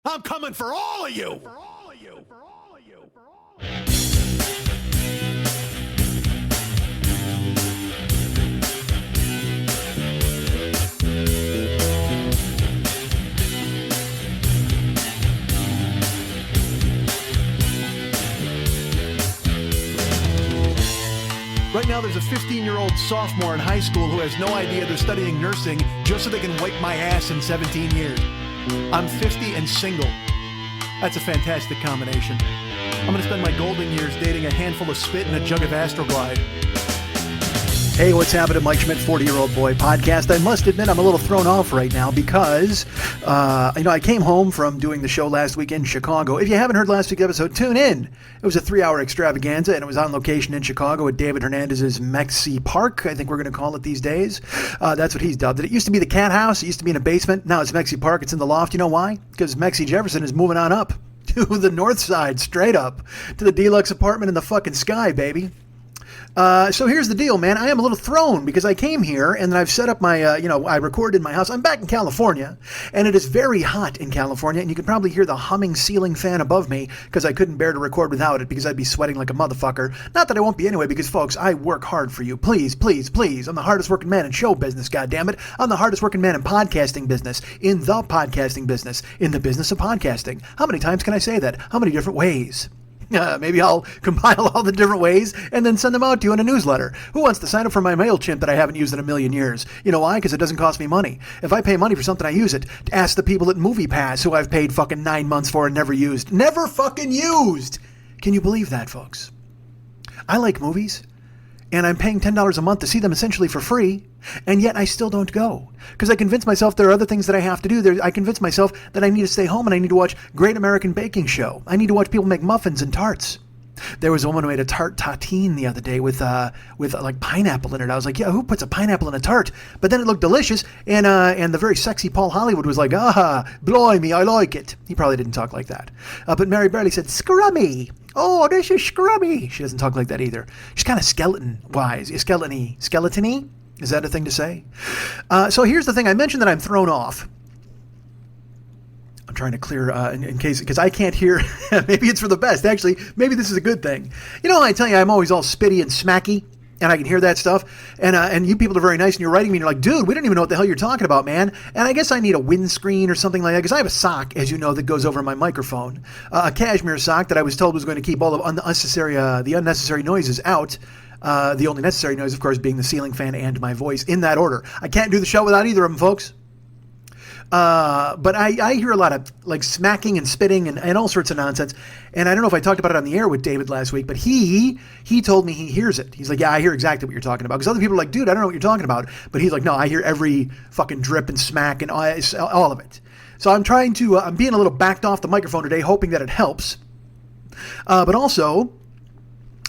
I'm coming for all of you. Right now, there's a 15-year-old sophomore in high school who has no idea they're studying nursing just so they can wipe my ass in 17 years. I'm 50 and single. That's a fantastic combination. I'm going to spend my golden years dating a handful of spit and a jug of Astroglide. Hey, what's happening, Mike Schmidt, 40-Year-Old Boy podcast. I must admit I'm a little thrown off right now because, I came home from doing the show last week in Chicago. If you haven't heard last week's episode, tune in. It was a 3-hour extravaganza, and it was on location in Chicago at David Hernandez's Mexi Park, I think we're going to call it these days. That's what he's dubbed it. It used to be the Cat House. It used to be in a basement. Now it's Mexi Park. It's in the loft. You know why? Because Mexi Jefferson is moving on up to the north side, straight up, to the deluxe apartment in the fucking sky, baby. So here's the deal, man. I am a little thrown because I came here and I've set up my, I recorded in my house. I'm back in California, and it is very hot in California, and you can probably hear the humming ceiling fan above me because I couldn't bear to record without it because I'd be sweating like a motherfucker. Not that I won't be anyway, because, folks, I work hard for you. Please, please, please. I'm the hardest working man in show business, goddammit. I'm the hardest working man in podcasting business, in the podcasting business, in the business of podcasting. How many times can I say that? How many different ways? Maybe I'll compile all the different ways and then send them out to you in a newsletter. Who wants to sign up for my MailChimp that I haven't used in a million years? You know why? Because it doesn't cost me money. If I pay money for something, I use it. Ask the people at MoviePass, who I've paid fucking 9 months for and never used. Never fucking used! Can you believe that, folks? I like movies, and I'm paying $10 a month to see them essentially for free, and yet I still don't go. Because I convince myself there are other things that I have to do. I convince myself that I need to stay home and I need to watch Great American Baking Show. I need to watch people make muffins and tarts. There was a woman who made a tart tatin the other day with like pineapple in it. I was like, yeah, who puts a pineapple in a tart? But then it looked delicious, and the very sexy Paul Hollywood was like, blimey, I like it. He probably didn't talk like that. But Mary Barley said, scrummy. Oh, this is scrummy. She doesn't talk like that either. She's kind of skeleton-wise. Skeleton-y? Is that a thing to say? So here's the thing. I mentioned that I'm thrown off. I'm trying to clear in case, because I can't hear. Maybe it's for the best. Actually, maybe this is a good thing. You know, I tell you, I'm always all spitty and smacky, and I can hear that stuff. And you people are very nice, and you're writing me, and you're like, dude, we don't even know what the hell you're talking about, man. And I guess I need a windscreen or something like that, because I have a sock, as you know, that goes over my microphone. A cashmere sock that I was told was going to keep all of the unnecessary noises out. The only necessary noise, of course, being the ceiling fan and my voice, in that order. I can't do the show without either of them, folks. But I hear a lot of like smacking and spitting and all sorts of nonsense. And I don't know if I talked about it on the air with David last week, but he told me he hears it. He's like, yeah, I hear exactly what you're talking about. Because other people are like, dude, I don't know what you're talking about. But he's like, no, I hear every fucking drip and smack and all of it. So I'm trying to, I'm being a little backed off the microphone today, hoping that it helps. But also,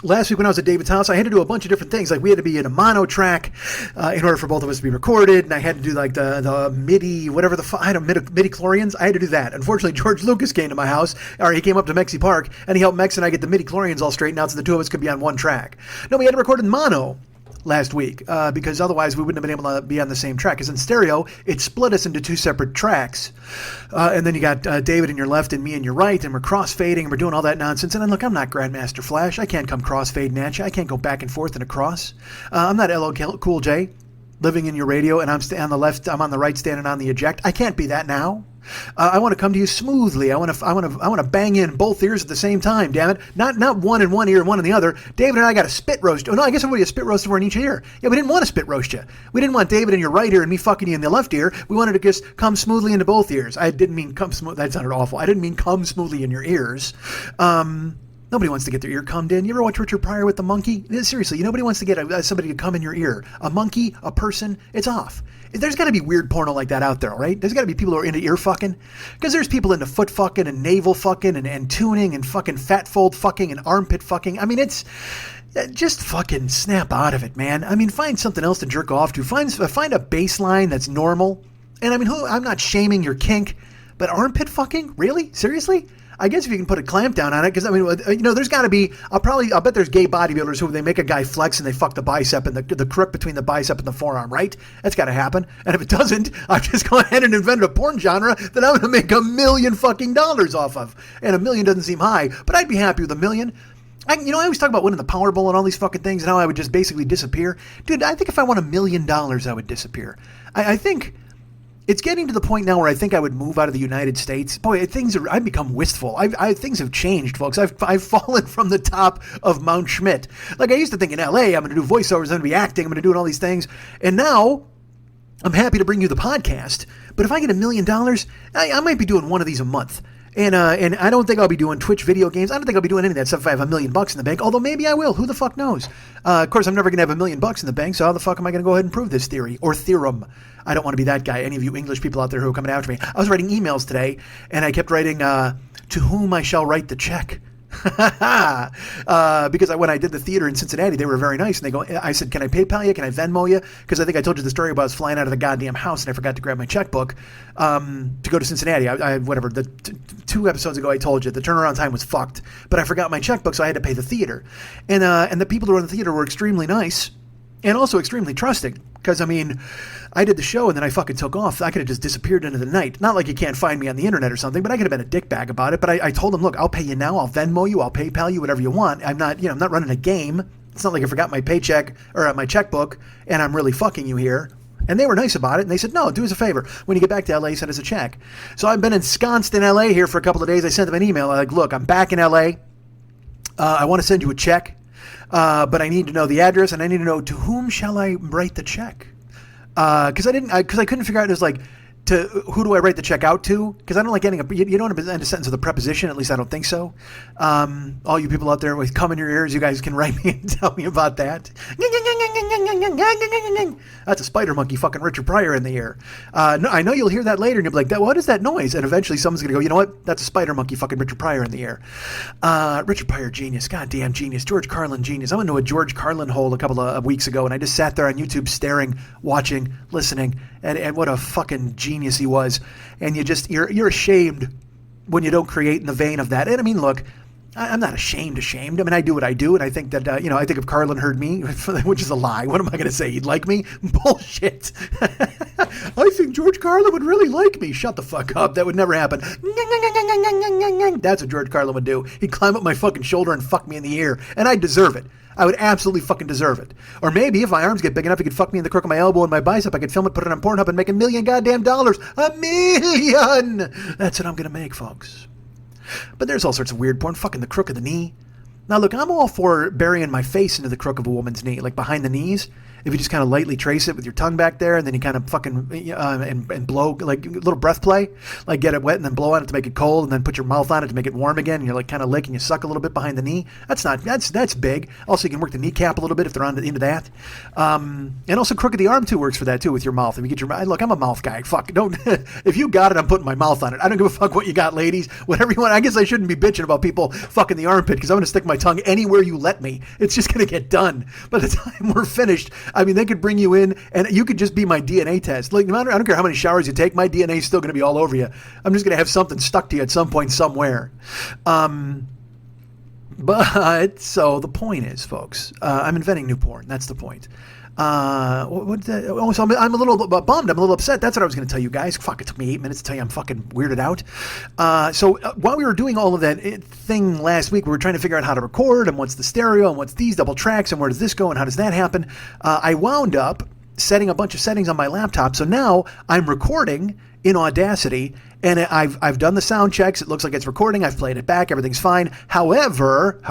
last week when I was at David's house, I had to do a bunch of different things. Like we had to be in a mono track in order for both of us to be recorded, and I had to do like the MIDI, whatever I had a midi-chlorians. I had to do that. Unfortunately, George Lucas came to my house, or he came up to Mexi Park, and he helped Mex and I get the midi-chlorians all straightened out so the two of us could be on one track. No, we had to record in mono last week because otherwise we wouldn't have been able to be on the same track. Because in stereo, it split us into two separate tracks. And then you got David in your left and me in your right, and we're cross-fading, and we're doing all that nonsense. And then, look, I'm not Grandmaster Flash. I can't come cross-fading at you. I can't go back and forth and across. I'm not LL Cool J living in your radio, and I'm on the left, I'm on the right standing on the eject. I can't be that now. I want to come to you smoothly. I want to bang in both ears at the same time. Damn it! Not one in one ear and one in the other. David and I got a spit roast. Oh no, I guess everybody a spit roast over in each ear. Yeah, we didn't want to spit roast you. We didn't want David in your right ear and me fucking you in the left ear. We wanted to just come smoothly into both ears. I didn't mean come smooth. That sounded awful. I didn't mean come smoothly in your ears. Nobody wants to get their ear cummed in. You ever watch Richard Pryor with the monkey? Seriously, nobody wants to get somebody to come in your ear. A monkey, a person, it's off. There's got to be weird porno like that out there, right? There's got to be people who are into ear fucking. Because there's people into foot fucking and navel fucking and tuning and fucking fat fold fucking and armpit fucking. I mean, it's just fucking snap out of it, man. I mean, find something else to jerk off to. Find a baseline that's normal. And I mean, I'm not shaming your kink, But armpit fucking? Really? Seriously? I guess if you can put a clamp down on it, because I mean, there's got to be. I'll bet there's gay bodybuilders who they make a guy flex and they fuck the bicep and the crook between the bicep and the forearm, right? That's got to happen. And if it doesn't, I've just gone ahead and invented a porn genre that I'm going to make $1 million fucking dollars off of. And $1 million doesn't seem high, but I'd be happy with $1 million. I always talk about winning the Powerball and all these fucking things and how I would just basically disappear. Dude, I think if I won $1 million, I would disappear. I think it's getting to the point now where I think I would move out of the United States. Boy, I've become wistful. Things have changed, folks. I've fallen from the top of Mount Schmidt. Like I used to think in LA, I'm going to do voiceovers, I'm going to be acting, I'm going to do all these things. And now I'm happy to bring you the podcast. But if I get $1 million, I might be doing one of these a month. And I don't think I'll be doing Twitch video games. I don't think I'll be doing any of that stuff if I have $1 million in the bank. Although maybe I will. Who the fuck knows? Of course, I'm never going to have $1 million in the bank. So how the fuck am I going to go ahead and prove this theory or theorem? I don't want to be that guy. Any of you English people out there who are coming after me. I was writing emails today, and I kept writing, to whom I shall write the check. Because when I did the theater in Cincinnati, they were very nice. And I said, can I PayPal you? Can I Venmo you? Because I think I told you the story about I was flying out of the goddamn house and I forgot to grab my checkbook to go to Cincinnati. The 2 episodes ago I told you the turnaround time was fucked, but I forgot my checkbook, so I had to pay the theater. And the people who run the theater were extremely nice and also extremely trusting. Because, I mean, I did the show and then I fucking took off. I could have just disappeared into the night. Not like you can't find me on the internet or something, but I could have been a dickbag about it. But I told them, look, I'll pay you now. I'll Venmo you. I'll PayPal you, whatever you want. I'm not running a game. It's not like I forgot my paycheck or my checkbook and I'm really fucking you here. And they were nice about it. And they said, no, do us a favor. When you get back to LA, send us a check. So I've been ensconced in LA here for a couple of days. I sent them an email. I'm like, look, I'm back in LA. I want to send you a check. But I need to know the address and I need to know to whom shall I write the check? Because I couldn't figure out. It was like, to who do I write the check out to? Because I don't like ending you don't want to end a sentence with a preposition. At least I don't think so. All you people out there with cum in your ears, you guys can write me and tell me about that. That's a spider monkey fucking Richard Pryor in the ear. No, I know you'll hear that later and you'll be like, what is that noise? And eventually someone's going to go, you know what? That's a spider monkey fucking Richard Pryor in the ear. Richard Pryor, genius. Goddamn genius. George Carlin, genius. I went into a George Carlin hole a couple of weeks ago and I just sat there on YouTube staring, watching, listening, and what a fucking genius he was. And you're ashamed when you don't create in the vein of that. And I mean, look, I'm not ashamed. I mean, I do what I do, and I think that, I think if Carlin heard me, which is a lie, what am I going to say? He'd like me? Bullshit. I think George Carlin would really like me. Shut the fuck up. That would never happen. That's what George Carlin would do. He'd climb up my fucking shoulder and fuck me in the ear, and I'd deserve it. I would absolutely fucking deserve it. Or maybe if my arms get big enough, he could fuck me in the crook of my elbow and my bicep. I could film it, put it on Pornhub, and make $1 million goddamn dollars. $1 million! That's what I'm going to make, folks. But there's all sorts of weird porn. Fucking the crook of the knee. Now, look, I'm all for burying my face into the crook of a woman's knee, like behind the knees. If you just kind of lightly trace it with your tongue back there, and then you kind of fucking and blow, like a little breath play, like get it wet and then blow on it to make it cold, and then put your mouth on it to make it warm again. And you're like kind of licking, you suck a little bit behind the knee. That's big. Also, you can work the kneecap a little bit if they're into that. And also, crook of the arm too works for that too with your mouth. If you get your look, I'm a mouth guy. Fuck, don't. If you got it, I'm putting my mouth on it. I don't give a fuck what you got, ladies. Whatever you want. I guess I shouldn't be bitching about people fucking the armpit because I'm going to stick my tongue anywhere you let me. It's just going to get done. By the time we're finished, I mean, they could bring you in and you could just be my DNA test. Like, no matter, I don't care how many showers you take, my DNA is still going to be all over you. I'm just going to have something stuck to you at some point somewhere. But so the point is, folks, I'm inventing new porn. That's the point. So I'm a little bummed. I'm a little upset. That's what I was going to tell you guys. Fuck, it took me 8 minutes to tell you I'm fucking weirded out. So while we were doing all of that thing last week, we were trying to figure out how to record and what's the stereo and what's these double tracks and where does this go and how does that happen. I wound up setting a bunch of settings on my laptop. So now I'm recording in Audacity and I've done the sound checks. It looks like it's recording. I've played it back. Everything's fine. However,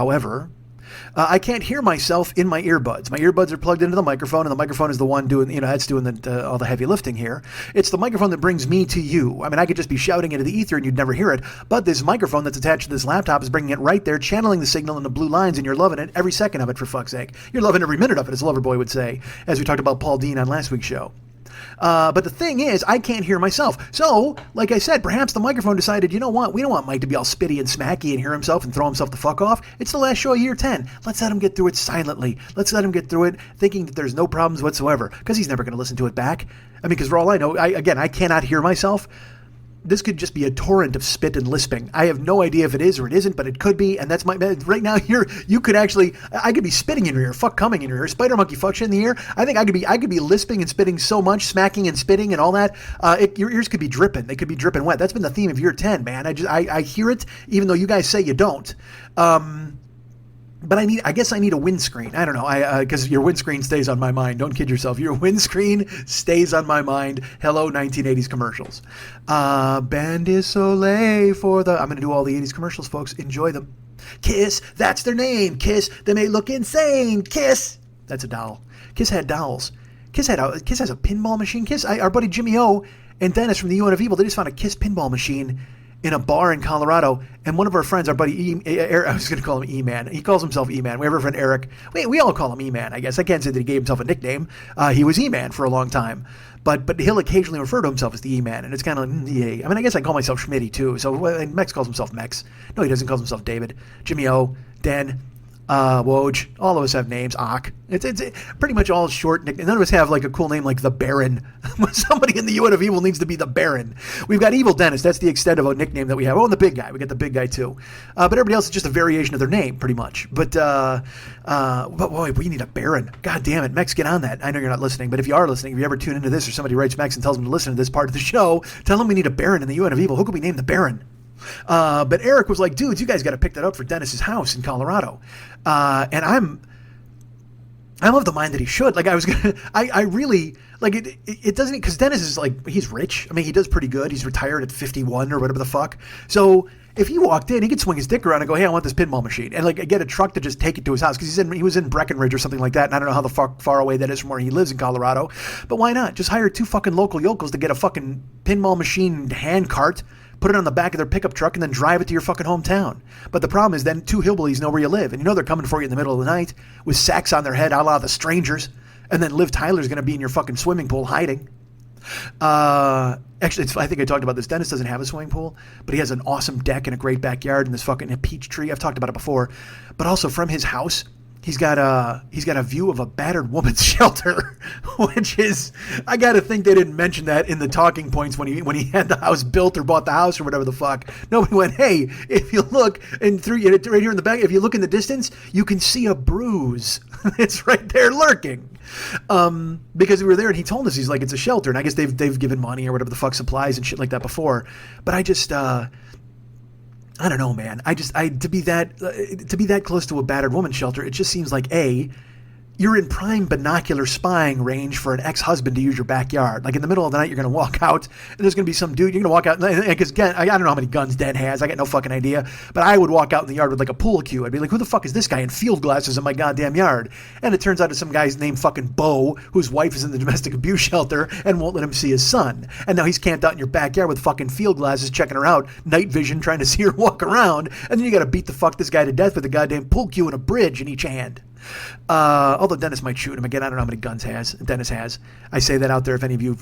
I can't hear myself in my earbuds. My earbuds are plugged into the microphone, and the microphone is the one doing, that's doing all the heavy lifting here. It's the microphone that brings me to you. I mean, I could just be shouting into the ether and you'd never hear it, but this microphone that's attached to this laptop is bringing it right there, channeling the signal into blue lines, and you're loving it every second of it, for fuck's sake. You're loving every minute of it, as Loverboy would say, as we talked about Paul Dean on last week's show. But the thing is, I can't hear myself. So, like I said, perhaps the microphone decided, you know what? We don't want Mike to be all spitty and smacky and hear himself and throw himself the fuck off. It's the last show of year 10. Let's let him get through it silently. Let's let him get through it thinking that there's no problems whatsoever, because he's never going to listen to it back. I mean, because for all I know, I cannot hear myself. this could just be a torrent of spit and lisping. I have no idea if it is or it isn't, but it could be. And that's right now you could actually, I could be spitting in your ear, fuck coming in your ear, spider monkey fuck shit in the ear. I think I could be lisping and spitting so much, smacking and spitting and all that. Your ears could be dripping. They could be dripping wet. That's been the theme of year 10, man. I hear it, even though you guys say you don't. But I guess I need a windscreen. I don't know. Because your windscreen stays on my mind. Don't kid yourself. Your windscreen stays on my mind. Hello, 1980s commercials. Band is Soleil for the... I'm going to do all the 80s commercials, folks. Enjoy them. Kiss, that's their name. Kiss, they may look insane. Kiss. That's a doll. Kiss had dolls. Kiss has a pinball machine. Our buddy Jimmy O and Dennis from the UN of Evil, they just found a Kiss pinball machine in a bar in Colorado, and one of our friends, our buddy Eric, I was going to call him E-Man. He calls himself E-Man. We have our friend Eric. We all call him E-Man, I guess. I can't say that he gave himself a nickname. He was E-Man for a long time. But he'll occasionally refer to himself as the E-Man, and it's kind of, yeah. I mean, I guess I call myself Schmitty, too. So and Mex calls himself Mex. No, he doesn't. Call himself David. Jimmy O, Den, Woj, all of us have names. Ock. It's pretty much all short nicknames. None of us have like a cool name like the Baron. Somebody in the UN of Evil needs to be the Baron. We've got Evil Dennis. That's the extent of a nickname that we have. Oh, and the Big Guy. We got the Big Guy too. But everybody else is just a variation of their name, pretty much. But boy, we need a Baron. God damn it, Mex, get on that. I know you're not listening, but if you are listening, if you ever tune into this or somebody writes Mex and tells them to listen to this part of the show, tell them we need a Baron in the UN of Evil. Who could we name the Baron? But Eric was like, dudes, you guys got to pick that up for Dennis's house in Colorado. And I'm of the mind that he should. Like, I really, like, it doesn't, because Dennis is like, he's rich. I mean, he does pretty good. He's retired at 51 or whatever the fuck. So if he walked in, he could swing his dick around and go, hey, I want this pinball machine. And, like, get a truck to just take it to his house. Because he was in Breckenridge or something like that. And I don't know how the far away that is from where he lives in Colorado. But why not? Just hire 2 fucking local yokels to get a fucking pinball machine hand cart, put it on the back of their pickup truck, and then drive it to your fucking hometown. But the problem is then 2 hillbillies know where you live. And you know they're coming for you in the middle of the night with sacks on their head a la The Strangers. And then Liv Tyler's going to be in your fucking swimming pool hiding. Actually, I think I talked about this. Dennis doesn't have a swimming pool, but he has an awesome deck and a great backyard and this fucking peach tree. I've talked about it before. But also from his house, he's got a view of a battered woman's shelter, which is, I got to think they didn't mention that in the talking points when he had the house built or bought the house or whatever the fuck. Nobody went, hey, if you look and right here in the back, if you look in the distance, you can see a bruise. It's right there lurking. Because we were there and he told us, he's like, it's a shelter. And I guess they've given money or whatever the fuck, supplies and shit like that before. But I just, I don't know, man. To be that close to a battered woman's shelter, it just seems like you're in prime binocular spying range for an ex-husband to use your backyard. Like in the middle of the night, you're going to walk out and there's going to be some dude. You're going to walk out because again, I don't know how many guns Den has. I got no fucking idea. But I would walk out in the yard with like a pool cue. I'd be like, who the fuck is this guy in field glasses in my goddamn yard? And it turns out it's some guy's named fucking Bo, whose wife is in the domestic abuse shelter and won't let him see his son. And now he's camped out in your backyard with fucking field glasses, checking her out, night vision, trying to see her walk around. And then you got to beat the fuck this guy to death with a goddamn pool cue and a bridge in each hand. Although Dennis might shoot him again. I don't know how many guns Dennis has. I say that out there. If any of you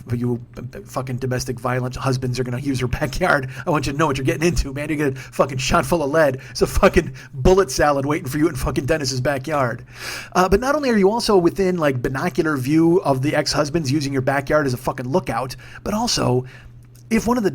fucking domestic violent husbands are going to use your backyard, I want you to know what you're getting into, man. You're getting fucking shot full of lead. It's a fucking bullet salad waiting for you in fucking Dennis's backyard. But not only are you also within like binocular view of the ex-husbands using your backyard as a fucking lookout, but also if one of the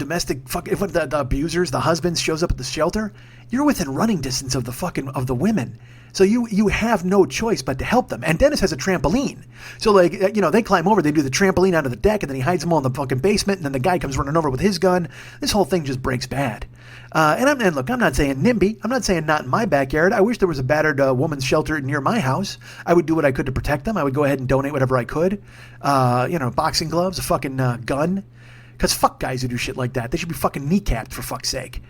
if one of the abusers, the husbands, shows up at the shelter, you're within running distance of the women. So you have no choice but to help them. And Dennis has a trampoline. So like, they climb over, they do the trampoline onto the deck, and then he hides them all in the fucking basement, and then the guy comes running over with his gun. This whole thing just breaks bad. And look, I'm not saying NIMBY. I'm not saying not in my backyard. I wish there was a battered woman's shelter near my house. I would do what I could to protect them. I would go ahead and donate whatever I could. Boxing gloves, a fucking gun. Because fuck guys who do shit like that. They should be fucking kneecapped, for fuck's sake.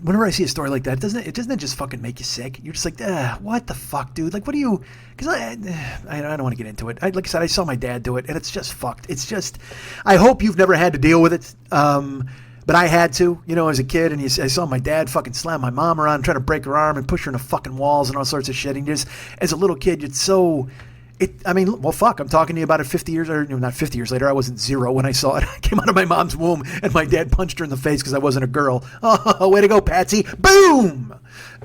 Whenever I see a story like that, doesn't it just fucking make you sick? You're just like, what the fuck, dude? Like, what do you... Because I don't want to get into it. Like I said, I saw my dad do it, and it's just fucked. It's just... I hope you've never had to deal with it. But I had to, as a kid, and I saw my dad fucking slam my mom around, trying to break her arm and push her into fucking walls and all sorts of shit. And just, as a little kid, Well, fuck, I'm talking to you about it 50 years, or not 50 years later. I wasn't 0 when I saw it. I came out of my mom's womb and my dad punched her in the face because I wasn't a girl. Oh, way to go, Patsy. Boom!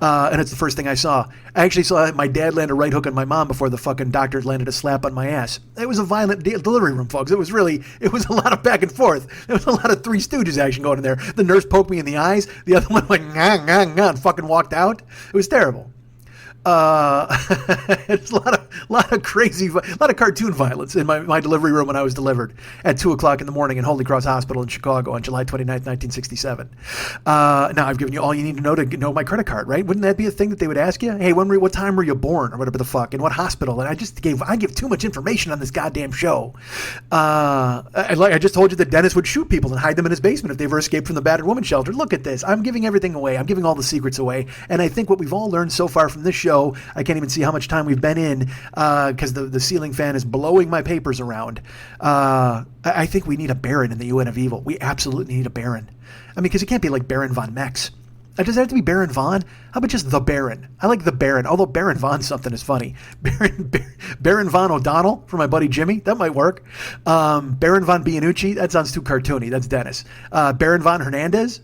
And it's the first thing I saw. I actually saw my dad land a right hook on my mom before the fucking doctor landed a slap on my ass. It was a violent delivery room, folks. It was a lot of back and forth. There was a lot of Three Stooges action going in there. The nurse poked me in the eyes. The other one went, ngah, ngah, ngah, and fucking walked out. It was terrible. It's a lot of crazy, a lot of cartoon violence in my delivery room when I was delivered at 2:00 in the morning in Holy Cross Hospital in Chicago on July 29th, 1967. Now I've given you all you need to know my credit card, right? Wouldn't that be a thing that they would ask you? Hey, what time were you born, or whatever the fuck, in what hospital? And I give too much information on this goddamn show. I just told you that Dennis would shoot people and hide them in his basement if they ever escaped from the battered woman shelter. Look at this. I'm giving everything away. I'm giving all the secrets away. And I think what we've all learned so far from this show, I can't even see how much time we've been in because the ceiling fan is blowing my papers around. I think we need a Baron in the UN of Evil. We absolutely need a Baron. I mean, because it can't be like Baron von Mex. Does it have to be Baron Von? How about just the Baron? I like the Baron, although Baron Von something is funny. Baron Von O'Donnell for my buddy Jimmy. That might work. Baron Von Bianucci. That sounds too cartoony. That's Dennis. Baron Von Hernandez.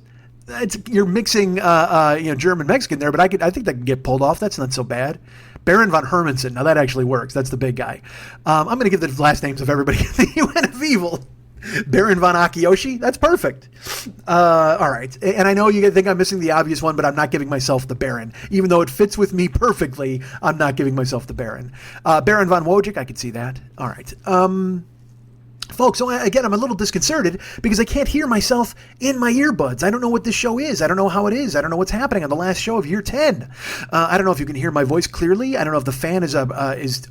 You're mixing German Mexican there, but I think that can get pulled off. That's not so bad. Baron von Hermanson. Now that actually works. That's the big guy. I'm going to give the last names of everybody in the UN of Evil. Baron von Akiyoshi. That's perfect. All right. And I know you think I'm missing the obvious one, but I'm not giving myself the Baron. Even though it fits with me perfectly, I'm not giving myself the Baron. Baron von Wojcik. I could see that. All right. Folks, so again, I'm a little disconcerted because I can't hear myself in my earbuds. I don't know what this show is. I don't know how it is. I don't know what's happening on the last show of year 10. I don't know if you can hear my voice clearly. I don't know if the fan is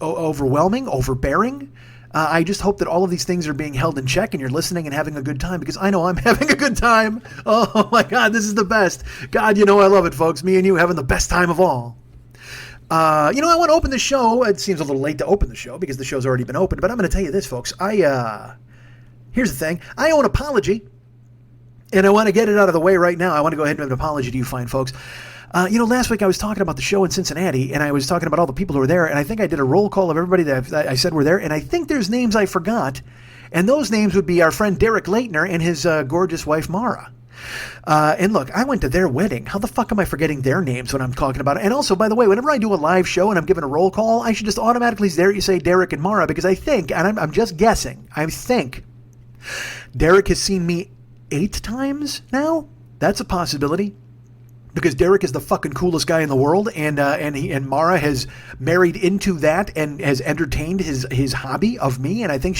overwhelming, overbearing. I just hope that all of these things are being held in check and you're listening and having a good time, because I know I'm having a good time. Oh my God, this is the best. God, I love it, folks. Me and you having the best time of all. I want to open the show. It seems a little late to open the show because the show's already been opened, but I'm going to tell you this, folks. Here's the thing. I owe an apology, and I want to get it out of the way right now. I want to go ahead and have an apology to you fine folks. Last week I was talking about the show in Cincinnati, and I was talking about all the people who were there, and I think I did a roll call of everybody that I said were there, and I think there's names I forgot, and those names would be our friend Derek Leitner and his gorgeous wife Mara. And look, I went to their wedding. How the fuck am I forgetting their names when I'm talking about it? And also, by the way, whenever I do a live show and I'm given a roll call, I should just automatically say Derek and Mara, because I think, and I'm just guessing, I think Derek has seen me 8 times now. That's a possibility, because Derek is the fucking coolest guy in the world, and Mara has married into that and has entertained his hobby of me, and I think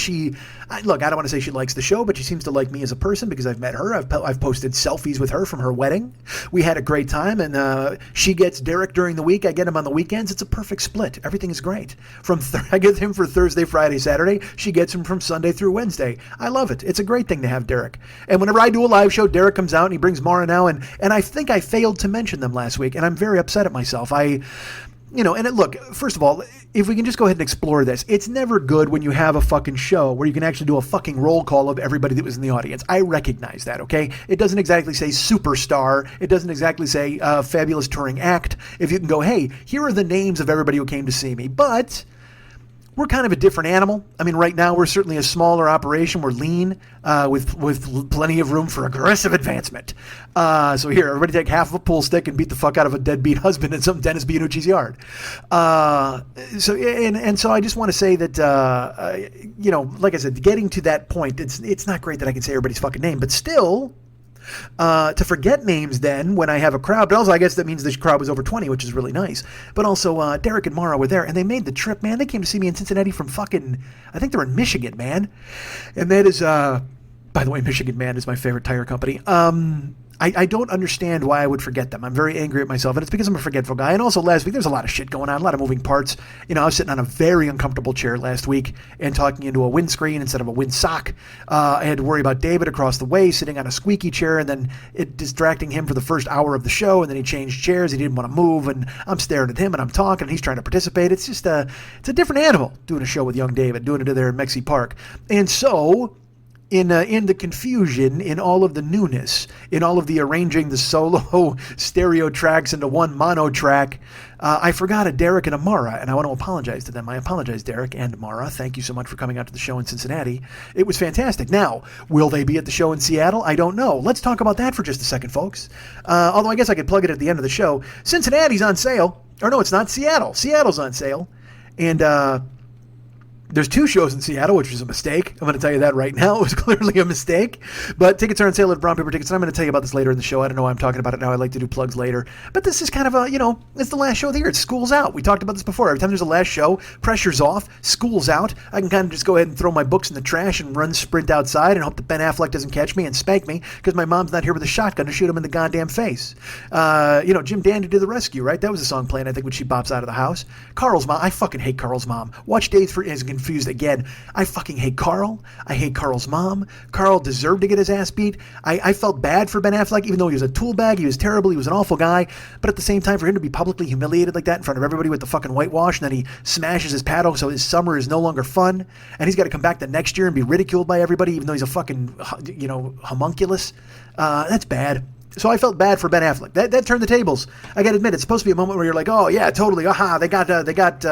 I don't want to say she likes the show, but she seems to like me as a person because I've met her. I've posted selfies with her from her wedding. We had a great time, and she gets Derek during the week. I get him on the weekends. It's a perfect split. Everything is great. I get him for Thursday, Friday, Saturday. She gets him from Sunday through Wednesday. I love it. It's a great thing to have Derek. And whenever I do a live show, Derek comes out and he brings Mara now, and I think I failed to mention them last week, and I'm very upset at myself. Look, first of all, if we can just go ahead and explore this, it's never good when you have a fucking show where you can actually do a fucking roll call of everybody that was in the audience. I recognize that, okay? It doesn't exactly say superstar. It doesn't exactly say fabulous touring act. If you can go, hey, here are the names of everybody who came to see me. But we're kind of a different animal. I mean, right now we're certainly a smaller operation. We're lean with plenty of room for aggressive advancement. So here, everybody take half of a pool stick and beat the fuck out of a deadbeat husband in some Dennis Bianucci's yard. So I just want to say that, like I said, getting to that point, it's not great that I can say everybody's fucking name, but still, to forget names then when I have a crowd, but also I guess that means the crowd was over 20, which is really nice. But also Derek and Mara were there, and they made the trip, man. They came to see me in Cincinnati from fucking, I think they're in Michigan, man. And that is, by the way, Michigan Man is my favorite tire company. I don't understand why I would forget them. I'm very angry at myself, and it's because I'm a forgetful guy. And also last week, there's a lot of shit going on, a lot of moving parts. I was sitting on a very uncomfortable chair last week and talking into a windscreen instead of a windsock. I had to worry about David across the way sitting on a squeaky chair, and then it distracting him for the first hour of the show, and then he changed chairs. He didn't want to move, and I'm staring at him, and I'm talking, and he's trying to participate. It's just it's a different animal doing a show with young David, doing it there in Mexie Park. And so in the confusion, in all of the newness, in all of the arranging the solo stereo tracks into one mono track, I forgot a Derek and a Mara, and I want to apologize to them. I apologize, Derek and Mara. Thank you so much for coming out to the show in Cincinnati. It was fantastic. Now, will they be at the show in Seattle? I don't know. Let's talk about that for just a second, folks. Although I guess I could plug it at the end of the show. Cincinnati's on sale. Or no, it's not Seattle. Seattle's on sale. And there's 2 shows in Seattle, which was a mistake. I'm going to tell you that right now. It was clearly a mistake. But tickets are on sale at Brown Paper Tickets, and I'm going to tell you about this later in the show. I don't know why I'm talking about it now. I like to do plugs later. But this is kind of a, it's the last show of the year. It's school's out. We talked about this before. Every time there's a last show, pressure's off, school's out. I can kind of just go ahead and throw my books in the trash and sprint outside and hope that Ben Affleck doesn't catch me and spank me because my mom's not here with a shotgun to shoot him in the goddamn face. Jim Dandy to the rescue, right? That was a song playing, I think, when she bops out of the house. Carl's mom. I fucking hate Carl's mom. Watch Days for is confused again. I fucking hate Carl. I hate Carl's mom. Carl deserved to get his ass beat. I felt bad for Ben Affleck, even though he was a tool bag. He was terrible. He was an awful guy. But at the same time, for him to be publicly humiliated like that in front of everybody with the fucking whitewash, and then he smashes his paddle so his summer is no longer fun, and he's got to come back the next year and be ridiculed by everybody, even though he's a fucking, homunculus. That's bad. So I felt bad for Ben Affleck. That turned the tables. I got to admit, it's supposed to be a moment where you're like, oh yeah, totally, aha, they got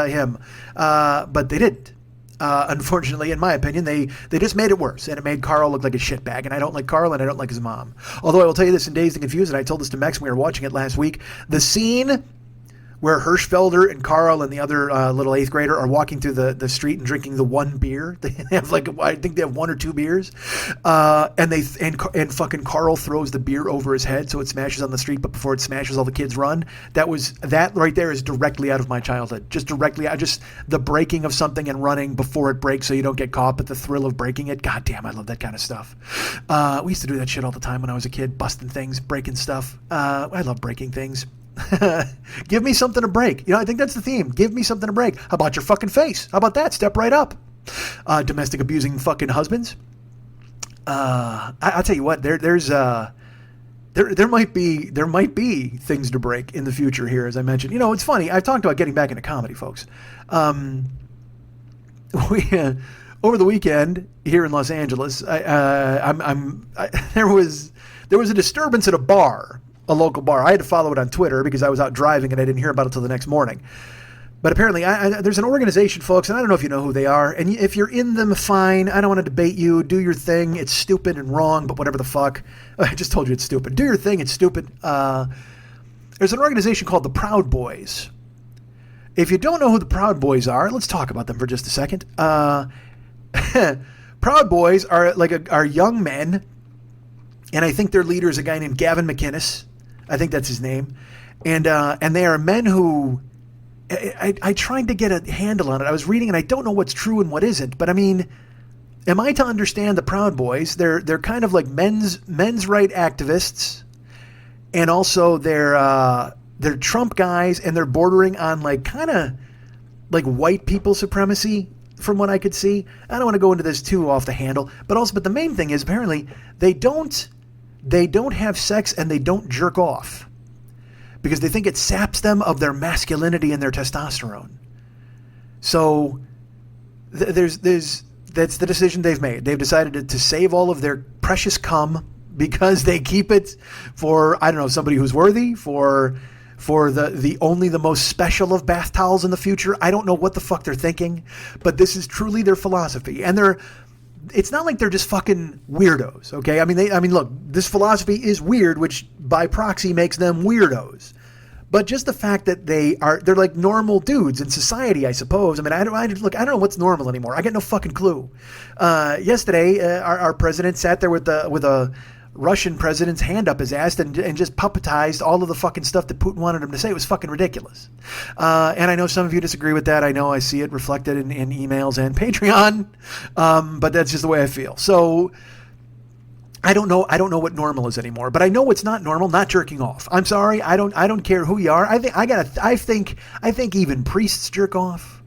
him. But they didn't. Unfortunately, in my opinion, they just made it worse, and it made Carl look like a shitbag, and I don't like Carl, and I don't like his mom. Although I will tell you this in Dazed and Confused, and I told this to Mex when we were watching it last week, the scene where Hirschfelder and Carl and the other little 8th grader are walking through the street and drinking the one beer. They have I think they have 1 or 2 beers, and fucking Carl throws the beer over his head so it smashes on the street, but before it smashes, all the kids run. That right there is directly out of my childhood. Just directly, the breaking of something and running before it breaks so you don't get caught, but the thrill of breaking it. God damn, I love that kind of stuff. We used to do that shit all the time when I was a kid, busting things, breaking stuff. I love breaking things. Give me something to break. I think that's the theme. Give me something to break. How about your fucking face? How about that? Step right up. Domestic abusing fucking husbands. I'll tell you what. There might be things to break in the future here, as I mentioned. It's funny. I've talked about getting back into comedy, folks. Over the weekend here in Los Angeles, there was a disturbance at a bar. A local bar. I had to follow it on Twitter because I was out driving and I didn't hear about it until the next morning. But apparently, there's an organization, folks, and I don't know if you know who they are. And if you're in them, fine. I don't want to debate you. Do your thing. It's stupid and wrong, but whatever the fuck. I just told you it's stupid. Do your thing. It's stupid. There's an organization called the Proud Boys. If you don't know who the Proud Boys are, let's talk about them for just a second. Proud Boys are young men, and I think their leader is a guy named Gavin McInnes. I think that's his name. And they are men who, I tried to get a handle on it. I was reading and I don't know what's true and what isn't, but I mean, am I to understand the Proud Boys? They're kind of like men's right activists, and also they're Trump guys, and they're bordering on kind of like white people supremacy from what I could see. I don't want to go into this too off the handle, but the main thing is apparently they don't have sex and they don't jerk off because they think it saps them of their masculinity and their testosterone. So that's the decision they've made. They've decided to save all of their precious cum because they keep it for, I don't know, somebody who's worthy, for the most special of bath towels in the future. I don't know what the fuck they're thinking, but this is truly their philosophy. And it's not like they're just fucking weirdos, okay? I mean, look, this philosophy is weird, which by proxy makes them weirdos. But just the fact that they're like normal dudes in society, I suppose. I mean, I don't know what's normal anymore. I got no fucking clue. Yesterday, our president sat there with a Russian president's hand up his ass and just puppetized all of the fucking stuff that Putin wanted him to say. It was fucking ridiculous. And I know some of you disagree with that. I know I see it reflected in emails and Patreon. But that's just the way I feel. So I don't know what normal is anymore, but I know what's not normal, not jerking off. I'm sorry. I don't care who you are. I think even priests jerk off.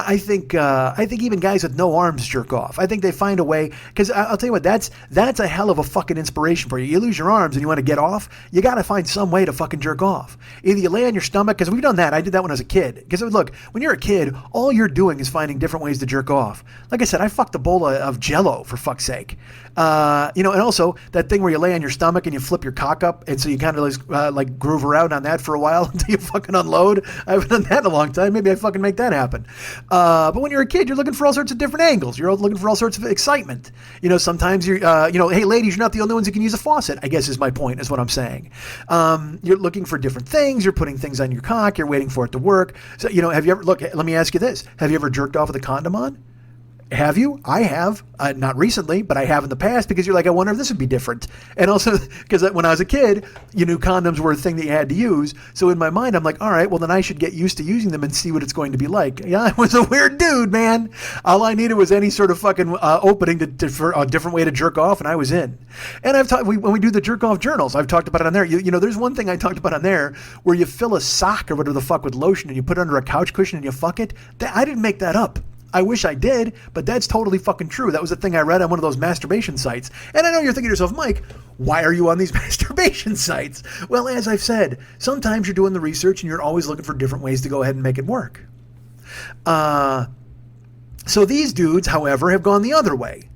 I think even guys with no arms jerk off. I think they find a way, because I'll tell you what, that's a hell of a fucking inspiration for you. You lose your arms and you want to get off, you got to find some way to fucking jerk off. Either you lay on your stomach, because we've done that. I did that when I was a kid. Because look, when you're a kid, all you're doing is finding different ways to jerk off. Like I said, I fucked a bowl of Jello, for fuck's sake. And also that thing where you lay on your stomach and you flip your cock up, and so you kind of like groove around on that for a while until you fucking unload. I haven't done that in a long time. Maybe I fucking make that happen. But when you're a kid, you're looking for all sorts of different angles. You're looking for all sorts of excitement. Sometimes you're, hey, ladies, you're not the only ones who can use a faucet, I guess is my point, is what I'm saying. You're looking for different things. You're putting things on your cock. You're waiting for it to work. So, have you ever, look, let me ask you this. Have you ever jerked off with a condom on? Have you? I have. Not recently, but I have in the past, because you're like, I wonder if this would be different. And also because when I was a kid, you knew condoms were a thing that you had to use. So in my mind, I'm like, all right, well then I should get used to using them and see what it's going to be like. Yeah, I was a weird dude, man. All I needed was any sort of fucking opening for a different way to jerk off, and I was in. And I've talked, when we do the jerk off journals, I've talked about it on there. There's one thing I talked about on there where you fill a sock or whatever the fuck with lotion and you put it under a couch cushion and you fuck it. I didn't make that up. I wish I did, but that's totally fucking true. That was a thing I read on one of those masturbation sites. And I know you're thinking to yourself, Mike, why are you on these masturbation sites? Well, as I've said, sometimes you're doing the research and you're always looking for different ways to go ahead and make it work. So these dudes, however, have gone the other way.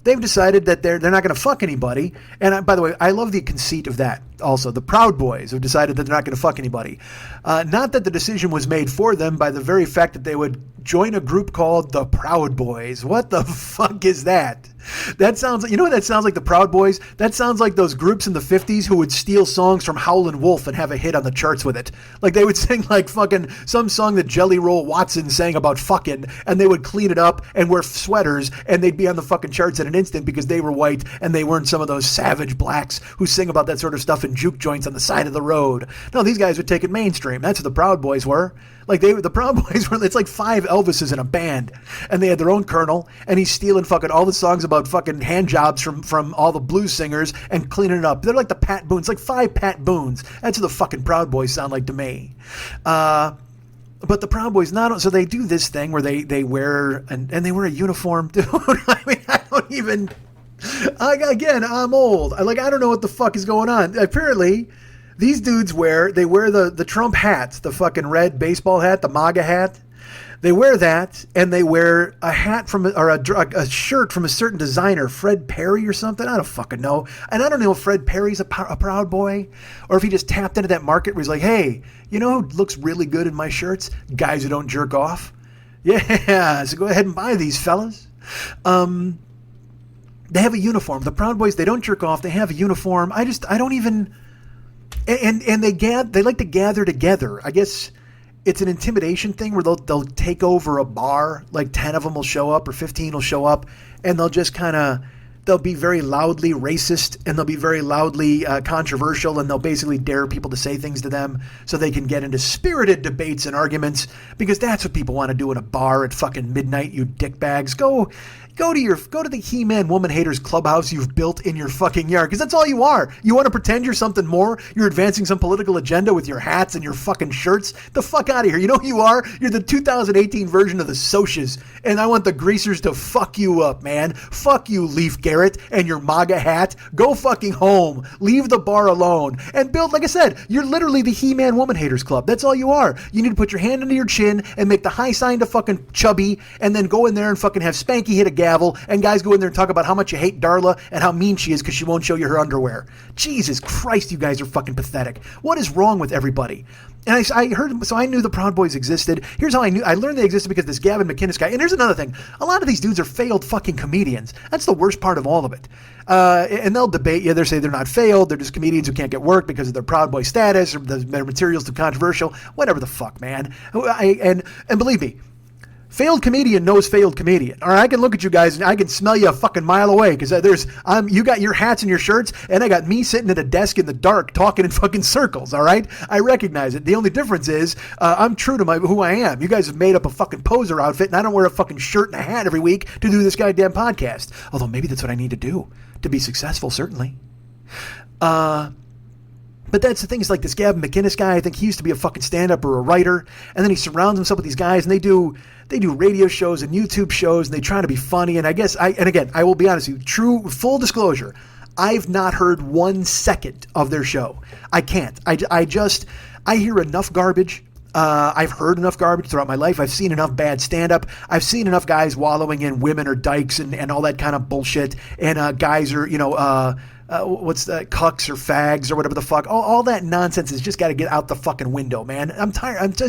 They've decided that they're not going to fuck anybody. And by the way, I love the conceit of that also. The Proud Boys have decided that they're not going to fuck anybody. Not that the decision was made for them by the very fact that they would join a group called the Proud Boys. What the fuck is that? That sounds like, what that sounds like, the Proud Boys? That sounds like those groups in the 50s who would steal songs from Howlin' Wolf and have a hit on the charts with it. Like they would sing like fucking some song that Jelly Roll Watson sang about fucking, and they would clean it up and wear sweaters, and they'd be on the fucking charts in an instant because they were white and they weren't some of those savage blacks who sing about that sort of stuff in juke joints on the side of the road. No, these guys would take it mainstream. That's what the Proud Boys were. Like the Proud Boys were, it's like 5 Elvises in a band, and they had their own colonel, and he's stealing fucking all the songs about fucking hand jobs from all the blues singers and cleaning it up. They're like the Pat Boones, like 5 Pat Boones. That's what the fucking Proud Boys sound like to me. But the Proud Boys so they do this thing where they wear and they wear a uniform, dude. I mean, I don't even. Again, I'm old. I don't know what the fuck is going on. Apparently, these dudes wear the Trump hats, the fucking red baseball hat, the MAGA hat. They wear that, and they wear a hat a shirt from a certain designer, Fred Perry or something. I don't fucking know. And I don't know if Fred Perry's a Proud Boy, or if he just tapped into that market where he's like, hey, you know who looks really good in my shirts? Guys who don't jerk off. Yeah, so go ahead and buy these, fellas. They have a uniform. The Proud Boys, they don't jerk off. They have a uniform. I don't even. And they like to gather together. I guess it's an intimidation thing where they'll take over a bar. Like 10 of them will show up or 15 will show up, and they'll just they'll be very loudly racist, and they'll be very loudly controversial, and they'll basically dare people to say things to them so they can get into spirited debates and arguments, because that's what people want to do in a bar at fucking midnight, you dickbags. Go to the He-Man Woman Haters clubhouse you've built in your fucking yard, because that's all you are. You want to pretend you're something more? You're advancing some political agenda with your hats and your fucking shirts? The fuck out of here. You know who you are? You're the 2018 version of the Socias, and I want the greasers to fuck you up, man. Fuck you, Leif Garrett, and your MAGA hat. Go fucking home. Leave the bar alone. And build, like I said, you're literally the He-Man Woman Haters Club. That's all you are. You need to put your hand under your chin and make the high sign to fucking Chubby, and then go in there and fucking have Spanky hit a gavel, and guys go in there and talk about how much you hate Darla and how mean she is because she won't show you her underwear. Jesus Christ, you guys are fucking pathetic. What is wrong with everybody? And I heard, so I knew the Proud Boys existed. Here's how I learned they existed because this Gavin McInnes guy, and here's another thing. A lot of these dudes are failed fucking comedians. That's the worst part of all of it. And they'll debate you. They'll say they're not failed. They're just comedians who can't get work because of their Proud Boy status or their material's too controversial. Whatever the fuck, man. And believe me, failed comedian knows failed comedian. All right, I can look at you guys and I can smell you a fucking mile away because you got your hats and your shirts, and I got me sitting at a desk in the dark talking in fucking circles. All right, I recognize it. The only difference is I'm true to who I am. You guys have made up a fucking poser outfit, and I don't wear a fucking shirt and a hat every week to do this goddamn podcast. Although maybe that's what I need to do to be successful, certainly. But But that's the thing, is like this Gavin McInnes guy, I think he used to be a fucking stand-up or a writer, and then he surrounds himself with these guys, and they do radio shows and YouTube shows, and they try to be funny, and again, I will be honest with you, full disclosure, I've not heard 1 second of their show. I can't. I hear enough garbage. I've heard enough garbage throughout my life. I've seen enough bad stand-up. I've seen enough guys wallowing in women or dykes and all that kind of bullshit, and guys are, what's the cucks or fags or whatever the fuck. All that nonsense has just got to get out the fucking window, man. I'm tired.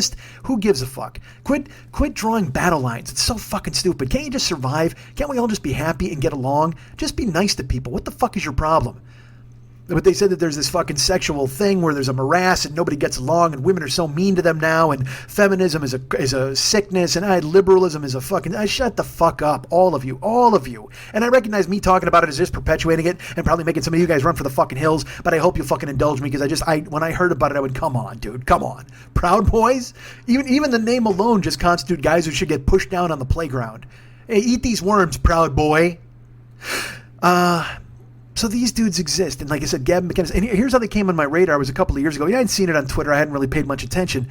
Who gives a fuck? Quit drawing battle lines. It's so fucking stupid. Can't you just survive? Can't we all just be happy and get along? Just be nice to people. What the fuck is your problem? But they said that there's this fucking sexual thing where there's a morass and nobody gets along, and women are so mean to them now, and feminism is a sickness, and liberalism is a fucking... shut the fuck up, all of you. And I recognize me talking about it is just perpetuating it and probably making some of you guys run for the fucking hills, but I hope you fucking indulge me, because when I heard about it, I went, come on, dude, come on. Proud Boys? Even the name alone just constitute guys who should get pushed down on the playground. Hey, eat these worms, Proud Boy. So these dudes exist, and like I said, Gavin McInnes, and here's how they came on my radar. It was a couple of years ago. Yeah, I hadn't seen it on Twitter. I hadn't really paid much attention.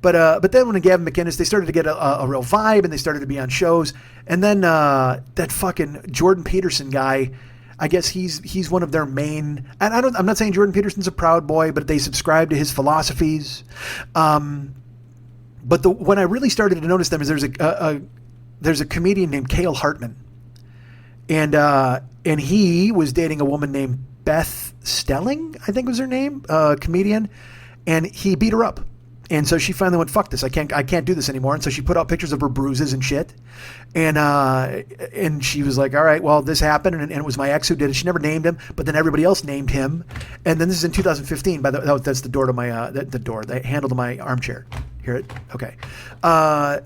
But then when Gavin McInnes, they started to get a real vibe, and they started to be on shows. And then that fucking Jordan Peterson guy, I guess he's one of their main... And I'm not saying Jordan Peterson's a Proud Boy, but they subscribe to his philosophies. But when I really started to notice them is there's a comedian named Cale Hartman. And he was dating a woman named Beth Stelling, I think was her name, comedian, and he beat her up. And so she finally went, fuck this, I can't do this anymore. And so she put out pictures of her bruises and shit. And she was like, all right, well, this happened, and it was my ex who did it. She never named him, but then everybody else named him. And then this is in 2015. That's the door to my, the handle to my armchair. Hear it? Okay.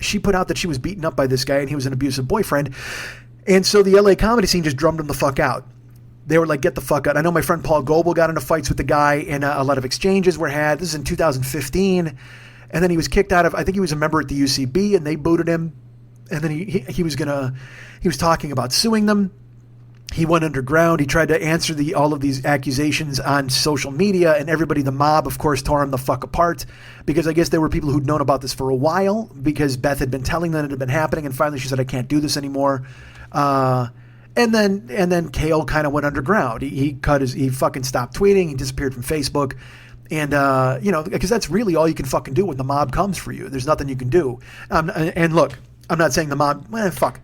She put out that she was beaten up by this guy, and he was an abusive boyfriend. And so the LA comedy scene just drummed him the fuck out. They were like, get the fuck out. I know my friend Paul Goebel got into fights with the guy, and a lot of exchanges were had. This is in 2015. And then he was kicked out of, I think he was a member at the UCB, and they booted him. And then he was talking about suing them. He went underground. He tried to answer all of these accusations on social media, and everybody, the mob, of course, tore him the fuck apart, because I guess there were people who'd known about this for a while, because Beth had been telling them it had been happening, and finally she said, I can't do this anymore. And then Cale kind of went underground. He fucking stopped tweeting. He disappeared from Facebook. And, because that's really all you can fucking do when the mob comes for you. There's nothing you can do. And look, I'm not saying the mob, fuck.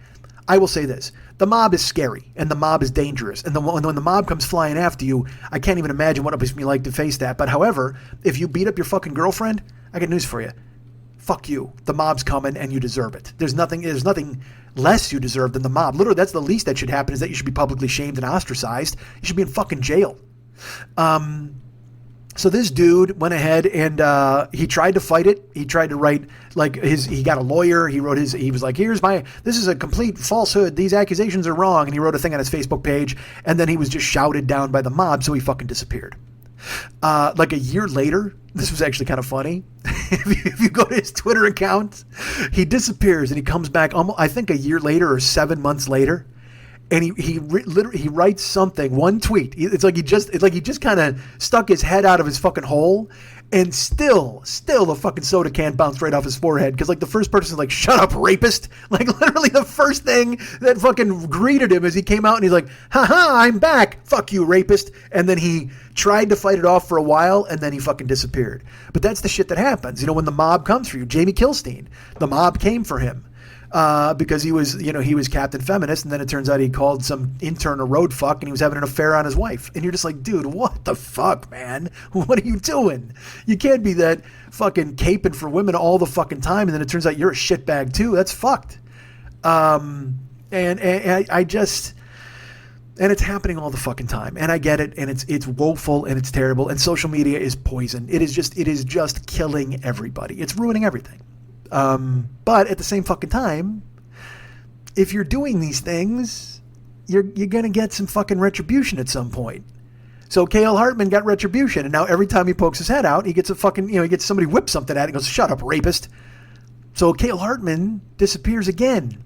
I will say this. The mob is scary, and the mob is dangerous. And when the mob comes flying after you, I can't even imagine what it would be like to face that. But however, if you beat up your fucking girlfriend, I got news for you. Fuck you. The mob's coming, and you deserve it. There's nothing less you deserve than the mob. Literally, that's the least that should happen, is that you should be publicly shamed and ostracized. You should be in fucking jail. So this dude went ahead and he tried to fight it. He tried to write he got a lawyer. He was like, this is a complete falsehood. These accusations are wrong. And he wrote a thing on his Facebook page, and then he was just shouted down by the mob. So he fucking disappeared. Like a year later, this was actually kind of funny. If you go to his Twitter account, he disappears and he comes back almost, I think, a year later or 7 months later. And he writes something, one tweet. It's like he just kind of stuck his head out of his fucking hole, and still the fucking soda can bounced right off his forehead, because like the first person is like, shut up, rapist. Like literally the first thing that fucking greeted him as he came out, and he's like, haha, I'm back, fuck you, rapist. And then he tried to fight it off for a while, and then he fucking disappeared. But that's the shit that happens, when the mob comes for you. Jamie Kilstein, the mob came for him. Because he was Captain Feminist, and then it turns out he called some intern a road fuck, and he was having an affair on his wife. And you're just like, dude, what the fuck, man? What are you doing? You can't be that fucking caping for women all the fucking time, and then it turns out you're a shitbag too. That's fucked. And it's happening all the fucking time, and I get it, and it's woeful, and it's terrible, and social media is poison. It is just killing everybody. It's ruining everything. But at the same fucking time, if you're doing these things, you're gonna get some fucking retribution at some point. So Cale Hartman got retribution, and now every time he pokes his head out, he gets he gets somebody whip something at him and goes, shut up, rapist. So Cale Hartman disappears again.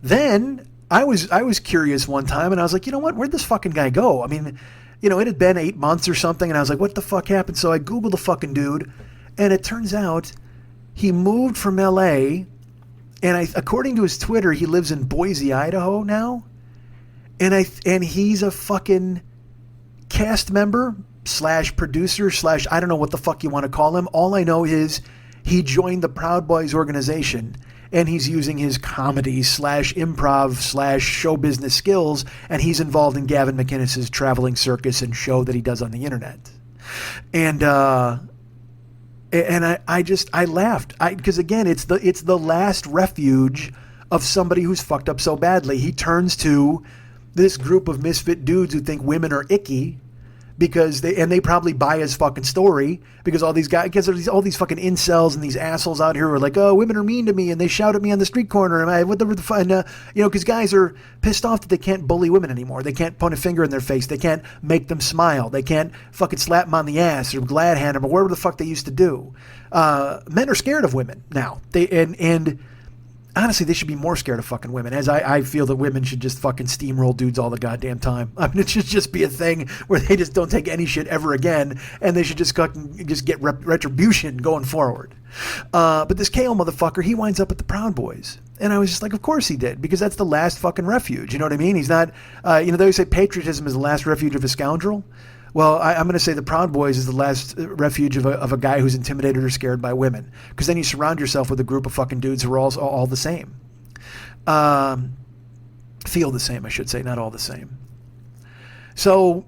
Then I was curious one time, and I was like, you know what? Where'd this fucking guy go? I mean, it had been 8 months or something, and I was like, what the fuck happened? So I Googled the fucking dude, and it turns out he moved from L.A., and according to his Twitter, he lives in Boise, Idaho now, and he's a fucking cast member / producer / I don't know what the fuck you want to call him. All I know is he joined the Proud Boys organization, and he's using his comedy / improv / show business skills, and he's involved in Gavin McInnes's traveling circus and show that he does on the internet. And I laughed because again, it's the last refuge of somebody who's fucked up so badly. He turns to this group of misfit dudes who think women are icky, because they probably buy his fucking story, because all these guys, because there's all these fucking incels and these assholes out here who are like, oh, women are mean to me and they shout at me on the street corner, and because guys are pissed off that they can't bully women anymore. They can't point a finger in their face. They can't make them smile. They can't fucking slap them on the ass or glad hand them or whatever the fuck they used to do. Men are scared of women now. And honestly, they should be more scared of fucking women, as I feel that women should just fucking steamroll dudes all the goddamn time. I mean, it should just be a thing where they just don't take any shit ever again, and they should just get retribution going forward. But this KO motherfucker, he winds up at the Proud Boys. And I was just like, of course he did, because that's the last fucking refuge. You know what I mean? He's not, they always say patriotism is the last refuge of a scoundrel. Well, I'm going to say the Proud Boys is the last refuge of a guy who's intimidated or scared by women. Because then you surround yourself with a group of fucking dudes who are all the same. Feel the same, I should say, not all the same. So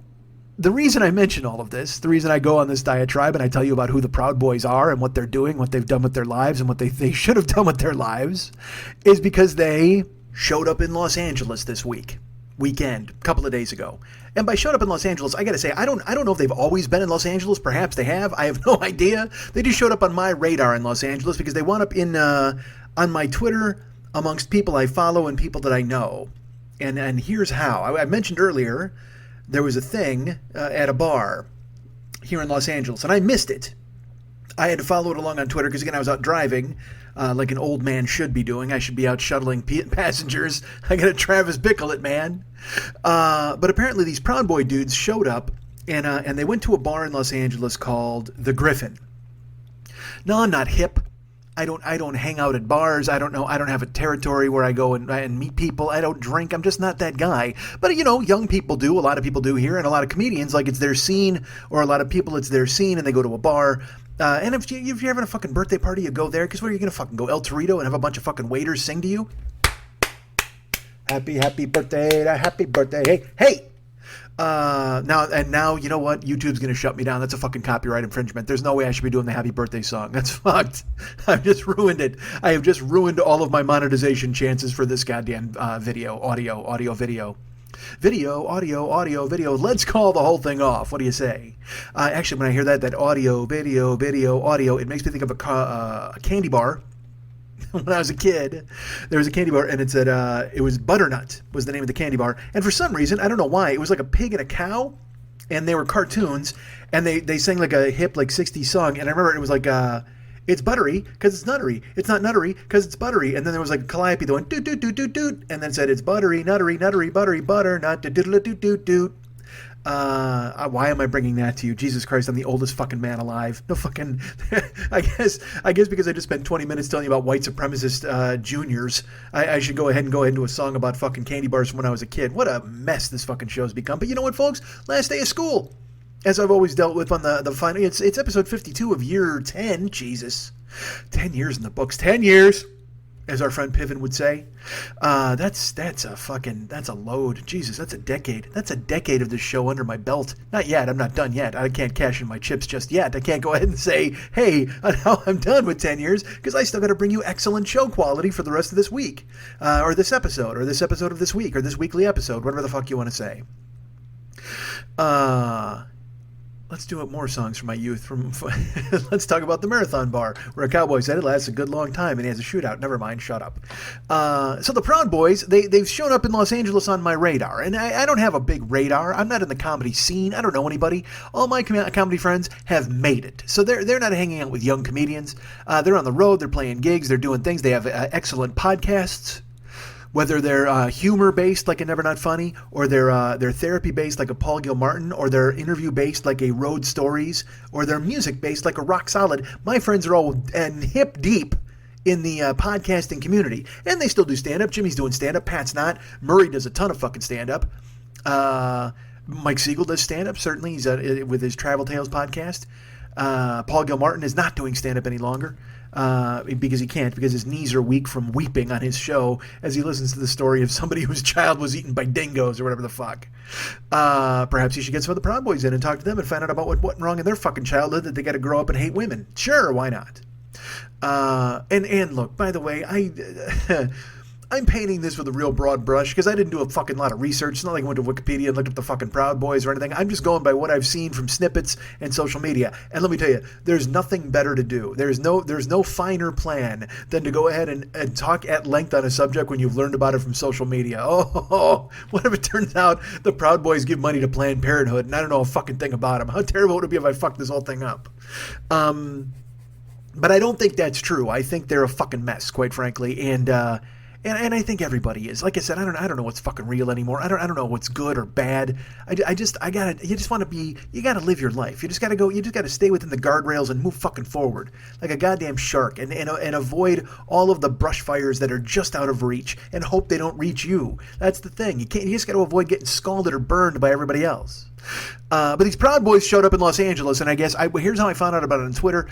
the reason I mention all of this, the reason I go on this diatribe and I tell you about who the Proud Boys are and what they're doing, what they've done with their lives, and what they should have done with their lives, is because they showed up in Los Angeles this weekend, a couple of days ago. And by showed up in Los Angeles, I got to say, I don't know if they've always been in Los Angeles. Perhaps they have. I have no idea. They just showed up on my radar in Los Angeles because they wound up on my Twitter amongst people I follow and people that I know. And here's how. I mentioned earlier there was a thing at a bar here in Los Angeles, and I missed it. I had to follow it along on Twitter because, again, I was out driving like an old man should be doing. I should be out shuttling passengers. I got a Travis Bickle it, man. But apparently these Proud Boy dudes showed up, and they went to a bar in Los Angeles called The Griffin. No, I'm not hip. I don't hang out at bars. I don't have a territory where I go and meet people. I don't drink. I'm just not that guy. But, young people do. A lot of people do here, and a lot of comedians, like, it's their scene, or a lot of people, it's their scene, and they go to a bar. And if you're having a fucking birthday party, you go there, because where are you going to fucking go? El Torito and have a bunch of fucking waiters sing to you? Happy birthday, happy birthday, hey! Now, you know what? YouTube's going to shut me down. That's a fucking copyright infringement. There's no way I should be doing the happy birthday song. That's fucked. I've just ruined it. I have just ruined all of my monetization chances for this goddamn video, audio, video. Video, audio, video. Let's call the whole thing off. What do you say? Actually, when I hear that audio, video, audio, it makes me think of a candy bar. When I was a kid, there was a candy bar, and it said it was Butternut was the name of the candy bar. And for some reason, I don't know why, it was like a pig and a cow, and they were cartoons, and they sang like a hip, like 60s song. And I remember it was like, it's buttery because it's nuttery. It's not nuttery because it's buttery. And then there was like Calliope that went doot doot doot doot doot, and then said it's buttery, nuttery, buttery, butter, not doot doot doot doot doot. Why am I bringing that to you? Jesus Christ, I'm the oldest fucking man alive. No fucking, I guess because I just spent 20 minutes telling you about white supremacist juniors, I should go ahead and do a song about fucking candy bars from when I was a kid. What a mess this fucking show's become. But you know what, folks? Last day of school. As I've always dealt with on the final, it's episode 52 of year 10. Jesus. 10 years in the books. 10 years, as our friend Piven would say. That's a load. Jesus, that's a decade. That's a decade of this show under my belt. Not yet. I'm not done yet. I can't cash in my chips just yet. I can't go ahead and say, hey, I'm done with 10 years, because I still got to bring you excellent show quality for the rest of this week, or this episode of this week, or this weekly episode, whatever the fuck you want to say. Let's do up more songs from my youth. Let's talk about the Marathon Bar, where a cowboy said it lasts a good long time and he has a shootout. Never mind, shut up. So the Proud Boys, they've shown up in Los Angeles on my radar, and I don't have a big radar. I'm not in the comedy scene. I don't know anybody. All my comedy friends have made it, so they're not hanging out with young comedians. They're on the road. They're playing gigs. They're doing things. They have excellent podcasts. Whether they're humor-based like a Never Not Funny, or they're therapy-based like a Paul Gilmartin, or they're interview-based like a Road Stories, or they're music-based like a Rock Solid, my friends are all hip deep in the podcasting community. And they still do stand-up. Jimmy's doing stand-up. Pat's not. Murray does a ton of fucking stand-up. Mike Siegel does stand-up, certainly. He's with his Travel Tales podcast. Paul Gilmartin is not doing stand-up any longer. Because he can't, because his knees are weak from weeping on his show as he listens to the story of somebody whose child was eaten by dingoes or whatever the fuck. Perhaps he should get some of the Proud Boys in and talk to them and find out about what went wrong in their fucking childhood that they got to grow up and hate women. Sure, why not? And look, by the way, I'm painting this with a real broad brush because I didn't do a fucking lot of research. It's not like I went to Wikipedia and looked up the fucking Proud Boys or anything. I'm just going by what I've seen from snippets and social media. And let me tell you, there's nothing better to do. There's no finer plan than to go ahead and talk at length on a subject when you've learned about it from social media. Oh, what if it turns out the Proud Boys give money to Planned Parenthood and I don't know a fucking thing about them? How terrible would it be if I fucked this whole thing up? But I don't think that's true. I think they're a fucking mess, quite frankly. And I think everybody is. Like I said, I don't know what's fucking real anymore. I don't know what's good or bad. You gotta live your life. You just gotta stay within the guardrails and move fucking forward like a goddamn shark and avoid all of the brush fires that are just out of reach and hope they don't reach you. That's the thing. You just gotta avoid getting scalded or burned by everybody else. But these Proud Boys showed up in Los Angeles, and I guess here's how I found out about it on Twitter.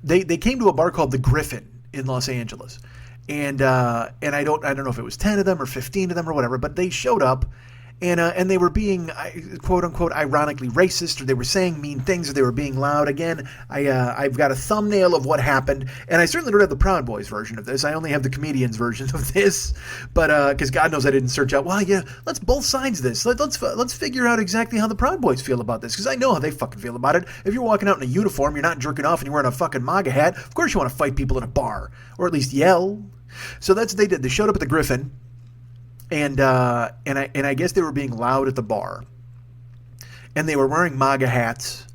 They came to a bar called the Griffin in Los Angeles. And I don't know if it was 10 of them or 15 of them or whatever, but they showed up and they were being quote unquote ironically racist, or they were saying mean things, or they were being loud. Again, I've got a thumbnail of what happened, and I certainly don't have the Proud Boys version of this. I only have the comedians version of this, but because God knows I didn't search out. Well, yeah, let's both sides this. Let's figure out exactly how the Proud Boys feel about this, because I know how they fucking feel about it. If you're walking out in a uniform, you're not jerking off, and you're wearing a fucking MAGA hat, of course you want to fight people at a bar, or at least yell. So that's what they did. They showed up at the Griffin, and I guess they were being loud at the bar, and they were wearing MAGA hats.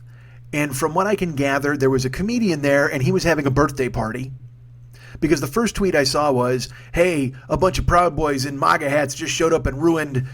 And from what I can gather, there was a comedian there, and he was having a birthday party. Because the first tweet I saw was, "Hey, a bunch of Proud Boys in MAGA hats just showed up and ruined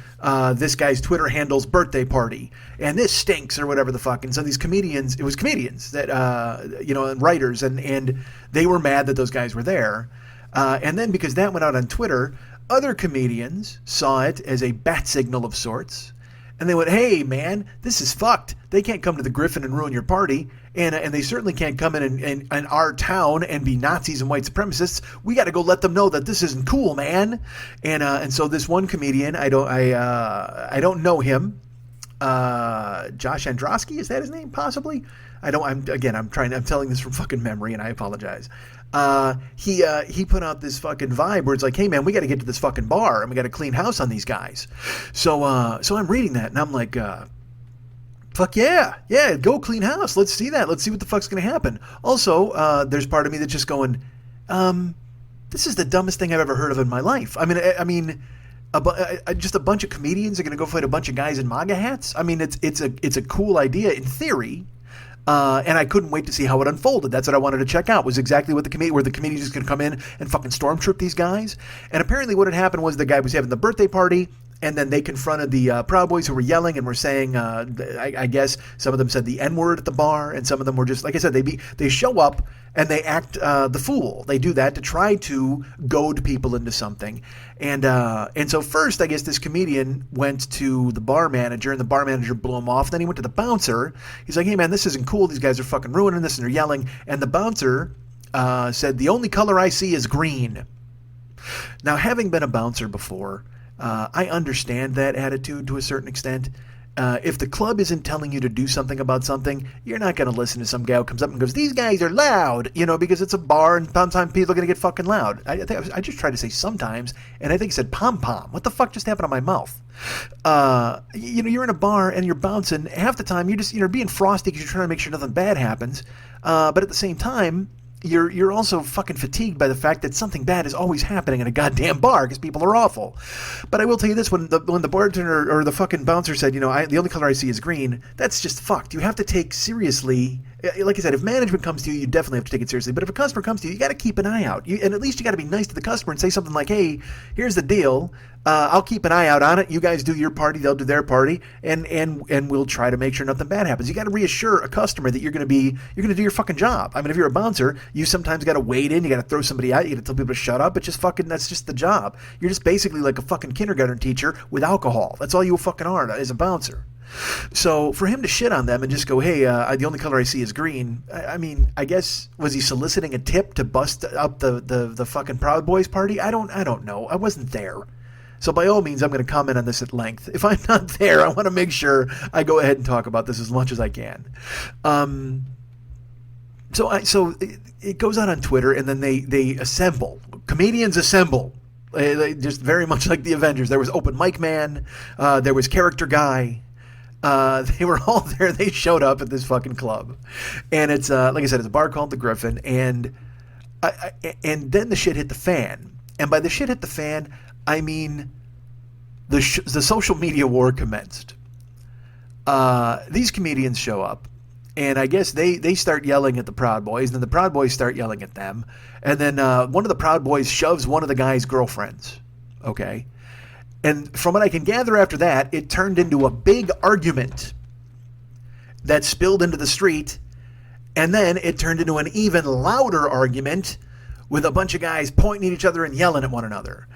this guy's Twitter handle's birthday party, and this stinks," or whatever the fuck. And so these comedians, it was comedians that and writers, and they were mad that those guys were there. And then because that went out on Twitter, other comedians saw it as a bat signal of sorts, and they went, "Hey, man, this is fucked. They can't come to the Griffin and ruin your party, and they certainly can't come in our town and be Nazis and white supremacists. We got to go let them know that this isn't cool, man." And so this one comedian, I don't know him, Josh Androsky, is that his name? Possibly. I'm telling this from fucking memory, and I apologize. He put out this fucking vibe where it's like, "Hey man, we got to get to this fucking bar and we got to clean house on these guys." So I'm reading that and I'm like, fuck yeah, go clean house. Let's see that. Let's see what the fuck's gonna happen. Also, there's part of me that's just going, this is the dumbest thing I've ever heard of in my life. I mean, just a bunch of comedians are gonna go fight a bunch of guys in MAGA hats. I mean, it's a cool idea in theory. And I couldn't wait to see how it unfolded. That's what I wanted to check out, was exactly what where the comedians just going to come in and fucking stormtroop these guys. And apparently what had happened was the guy was having the birthday party, and then they confronted the Proud Boys who were yelling and were saying, I guess some of them said the N-word at the bar, and some of them were just, like I said, they show up and they act the fool. They do that to try to goad people into something. And so first, I guess this comedian went to the bar manager, and the bar manager blew him off. Then he went to the bouncer. He's like, "Hey man, this isn't cool. These guys are fucking ruining this," and they're yelling. And the bouncer said, "The only color I see is green." Now, having been a bouncer before, I understand that attitude to a certain extent. If the club isn't telling you to do something about something, you're not going to listen to some guy who comes up and goes, "These guys are loud," because it's a bar and sometimes people are going to get fucking loud. I just tried to say sometimes, and I think he said pom-pom. What the fuck just happened on my mouth? You're in a bar and you're bouncing. Half the time you're being frosty because you're trying to make sure nothing bad happens. But at the same time, you're also fucking fatigued by the fact that something bad is always happening in a goddamn bar because people are awful. But I will tell you this, when the bartender or the fucking bouncer said, "The only color I see is green," that's just fucked. You have to take seriously like I said, if management comes to you, you definitely have to take it seriously. But if a customer comes to you, you got to keep an eye out. And at least you got to be nice to the customer and say something like, hey, here's the deal. I'll keep an eye out on it. You guys do your party, they'll do their party, and we'll try to make sure nothing bad happens. You got to reassure a customer that you're going to do your fucking job. I mean, if you're a bouncer, you sometimes got to wade in, you got to throw somebody out, you got to tell people to shut up. It's just fucking, that's just the job. You're just basically like a fucking kindergarten teacher with alcohol. That's all you fucking are as a bouncer. So for him to shit on them and just go, hey, the only color I see is green. I mean, I guess, was he soliciting a tip to bust up the fucking Proud Boys party? I don't know. I wasn't there. So by all means, I'm going to comment on this at length. If I'm not there, I want to make sure I go ahead and talk about this as much as I can. So it goes on Twitter, and then they assemble. Comedians assemble. They just very much like the Avengers. There was Open Mic Man. There was Character Guy. They were all there. They showed up at this fucking club. And it's, like I said, it's a bar called the Griffin. And then the shit hit the fan. And by the shit hit the fan, I mean the social media war commenced. These comedians show up, and I guess they start yelling at the Proud Boys, and then the Proud Boys start yelling at them, and then one of the Proud Boys shoves one of the guy's girlfriends, okay? And from what I can gather after that, it turned into a big argument that spilled into the street, and then it turned into an even louder argument with a bunch of guys pointing at each other and yelling at one another.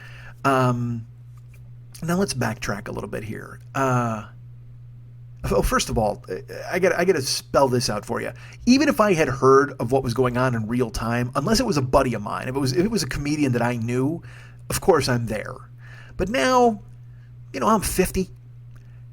Now let's backtrack a little bit here. First of all, I got to spell this out for you. Even if I had heard of what was going on in real time, unless it was a buddy of mine, if it was a comedian that I knew, of course I'm there. But now, I'm 50.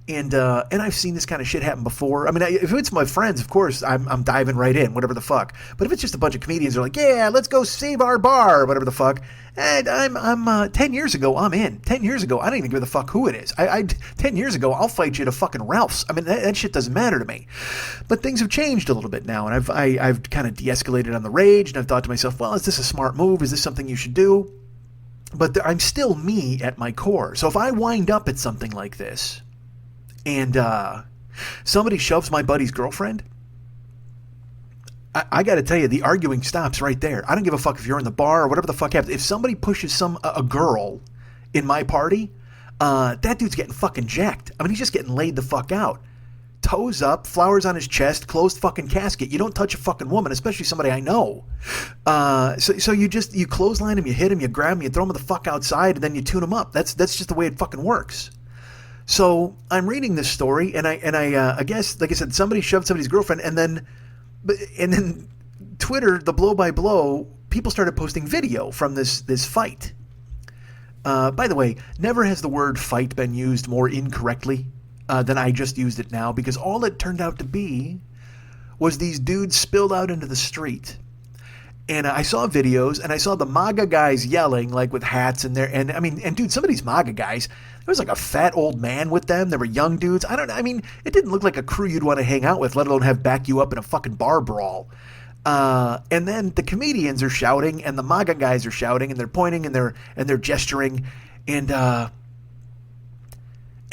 And I've seen this kind of shit happen before. I mean, if it's my friends, of course, I'm diving right in, whatever the fuck. But if it's just a bunch of comedians who are like, yeah, let's go save our bar, whatever the fuck. And I'm 10 years ago, I'm in. 10 years ago, I don't even give a fuck who it is. 10 years ago, I'll fight you to fucking Ralph's. I mean, that shit doesn't matter to me. But things have changed a little bit now, and I've kind of de-escalated on the rage, and I've thought to myself, well, is this a smart move? Is this something you should do? But I'm still me at my core. So if I wind up at something like this, and somebody shoves my buddy's girlfriend, I got to tell you, the arguing stops right there. I don't give a fuck if you're in the bar or whatever the fuck happens. If somebody pushes a girl in my party, that dude's getting fucking jacked. I mean, he's just getting laid the fuck out. Toes up, flowers on his chest, closed fucking casket. You don't touch a fucking woman, especially somebody I know. So you clothesline him, you hit him, you grab him, you throw him the fuck outside, and then you tune him up. That's just the way it fucking works. So I'm reading this story, and I guess, like I said, somebody shoved somebody's girlfriend, and then Twitter, the blow by blow, people started posting video from this fight. By the way, never has the word fight been used more incorrectly than I just used it now, because all it turned out to be was these dudes spilled out into the street. And I saw videos, and I saw the MAGA guys yelling, like with hats in there. And I mean, dude, some of these MAGA guys, there was like a fat old man with them. There were young dudes. I don't know. I mean, it didn't look like a crew you'd want to hang out with, let alone have back you up in a fucking bar brawl. And then the comedians are shouting, and the MAGA guys are shouting, and they're pointing, and they're gesturing, and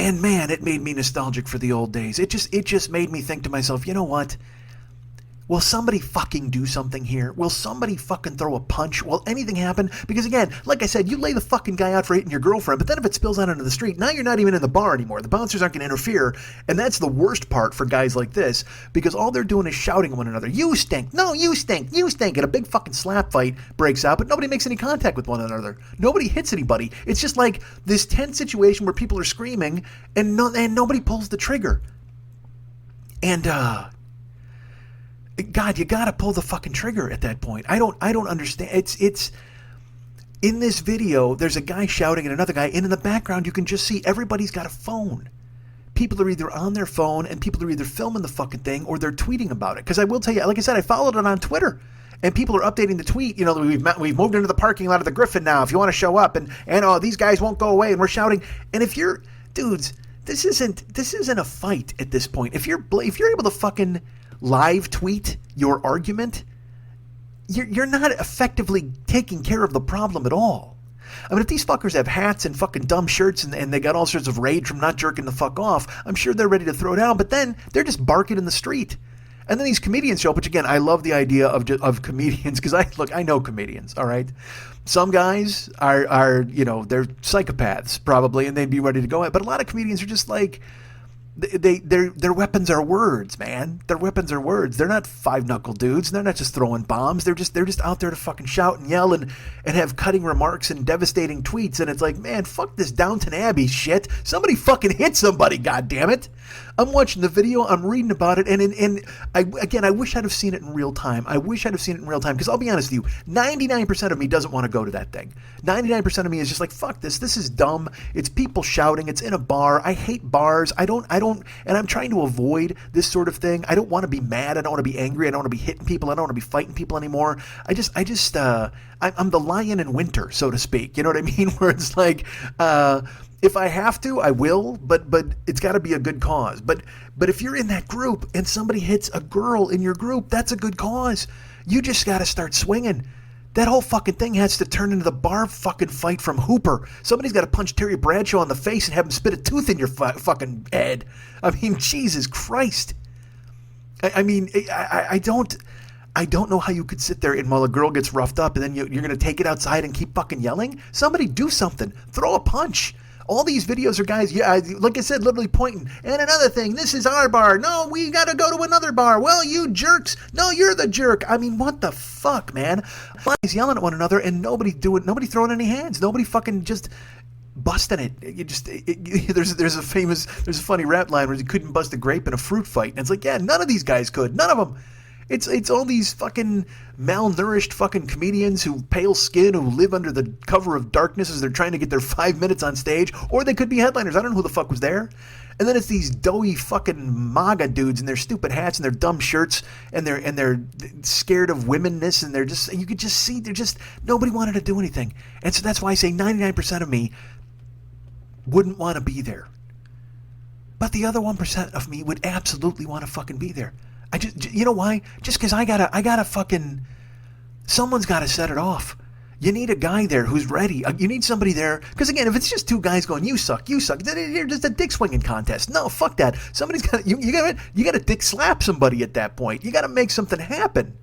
man, it made me nostalgic for the old days. It just made me think to myself, you know what? Will somebody fucking do something here? Will somebody fucking throw a punch? Will anything happen? Because again, like I said, you lay the fucking guy out for hitting your girlfriend, but then if it spills out into the street, now you're not even in the bar anymore. The bouncers aren't going to interfere, and that's the worst part for guys like this, because all they're doing is shouting at one another. You stink! No, you stink! You stink! And a big fucking slap fight breaks out, but nobody makes any contact with one another. Nobody hits anybody. It's just like this tense situation where people are screaming, and nobody pulls the trigger. And, God, you gotta pull the fucking trigger at that point. I don't understand. It's in this video, there's a guy shouting at another guy, and in the background you can just see everybody's got a phone. People are either on their phone, and people are either filming the fucking thing, or they're tweeting about it. Because I will tell you, like I said, I followed it on Twitter, and people are updating the tweet. We've moved into the parking lot of the Griffin now. If you want to show up, and these guys won't go away, and we're shouting. And if you're dudes, this isn't a fight at this point. If you're able to fucking live tweet your argument, you're not effectively taking care of the problem at all. I mean, if these fuckers have hats and fucking dumb shirts and they got all sorts of rage from not jerking the fuck off, I'm sure they're ready to throw down, but then they're just barking in the street. And then these comedians show up, which again, I love the idea of comedians because I know comedians, all right? Some guys are they're psychopaths probably, and they'd be ready to go at. But a lot of comedians are just like, their weapons are words, man. Their weapons are words. They're not five-knuckle dudes. They're not just throwing bombs. They're just out there to fucking shout and yell and have cutting remarks and devastating tweets. And it's like, man, fuck this Downton Abbey shit. Somebody fucking hit somebody, goddammit. I'm watching the video. I'm reading about it. And I wish I'd have seen it in real time. Because I'll be honest with you, 99% of me doesn't want to go to that thing. 99% of me is just like, fuck this. This is dumb. It's people shouting. It's in a bar. I hate bars. I don't, and I'm trying to avoid this sort of thing. I don't want to be mad. I don't want to be angry. I don't want to be hitting people. I don't want to be fighting people anymore. I'm the lion in winter, so to speak. You know what I mean? Where it's like, if I have to, I will, but it's got to be a good cause. But if you're in that group and somebody hits a girl in your group, that's a good cause. You just got to start swinging. That whole fucking thing has to turn into the bar fucking fight from Hooper. Somebody's got to punch Terry Bradshaw in the face and have him spit a tooth in your fucking head. I mean, Jesus Christ. I don't know how you could sit there and while a girl gets roughed up and then you're going to take it outside and keep fucking yelling. Somebody do something. Throw a punch. All these videos are guys, like I said, literally pointing. And another thing, this is our bar. No, we got to go to another bar. Well, you jerks. No, you're the jerk. I mean, what the fuck, man? Guys yelling at one another and nobody throwing any hands. Nobody fucking just busting it. There's a funny rap line where you couldn't bust a grape in a fruit fight. And it's like, yeah, none of these guys could. None of them. It's all these fucking malnourished fucking comedians who pale skin who live under the cover of darkness as they're trying to get their 5 minutes on stage, or they could be headliners. I don't know who the fuck was there. And then it's these doughy fucking MAGA dudes in their stupid hats and their dumb shirts and they're scared of womenness and you could just see nobody wanted to do anything. And so that's why I say 99% of me wouldn't want to be there. But the other 1% of me would absolutely want to fucking be there. You know why? Just because I gotta fucking, someone's gotta set it off. You need a guy there who's ready. You need somebody there. Because again, if it's just two guys going, you suck, then you're just a dick swinging contest. No, fuck that. Somebody's got, you gotta dick slap somebody at that point. You gotta make something happen.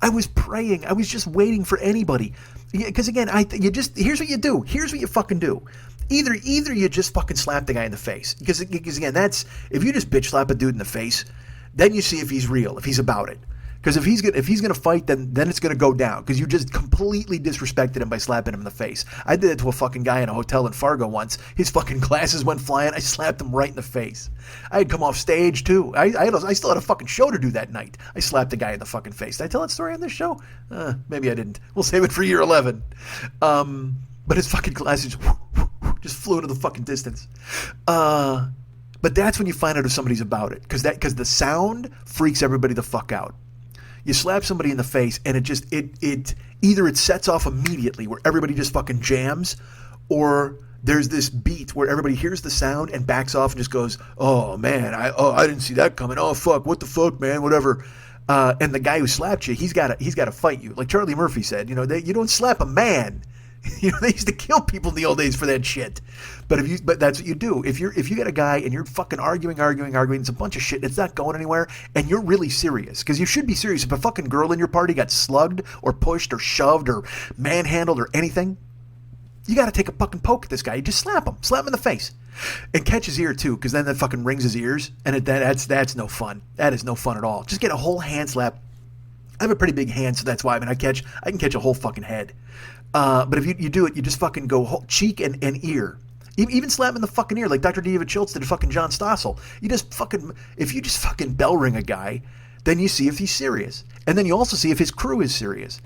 I was praying. I was just waiting for anybody. Because again, here's what you do. Here's what you fucking do. Either you just fucking slap the guy in the face. Because again, if you just bitch slap a dude in the face, then you see if he's real, if he's about it. Because if he's gonna fight, then it's gonna go down. Because you just completely disrespected him by slapping him in the face. I did it to a fucking guy in a hotel in Fargo once. His fucking glasses went flying. I slapped him right in the face. I had come off stage too. I still had a fucking show to do that night. I slapped the guy in the fucking face. Did I tell that story on this show? Maybe I didn't. We'll save it for year 11. But his fucking glasses just flew into the fucking distance. But that's when you find out if somebody's about it, because the sound freaks everybody the fuck out. You slap somebody in the face, and it either sets off immediately where everybody just fucking jams, or there's this beat where everybody hears the sound and backs off and just goes, "Oh man, I didn't see that coming. Oh fuck, what the fuck, man, whatever." And the guy who slapped you, he's got to fight you, like Charlie Murphy said. You don't slap a man. They used to kill people in the old days for that shit. But that's what you do. If you get a guy and you're fucking arguing, it's a bunch of shit, it's not going anywhere, and you're really serious, because you should be serious. If a fucking girl in your party got slugged or pushed or shoved or manhandled or anything, you got to take a fucking poke at this guy. You just slap him in the face, and catch his ear too, because then that fucking rings his ears, and that's no fun. That is no fun at all. Just get a whole hand slap. I have a pretty big hand, so that's why. I can catch a whole fucking head. But if you do it, you just fucking go whole cheek and ear. Even slap him in the fucking ear, like Dr. David Schultz did to fucking John Stossel. If you just fucking bell ring a guy, then you see if he's serious. And then you also see if his crew is serious.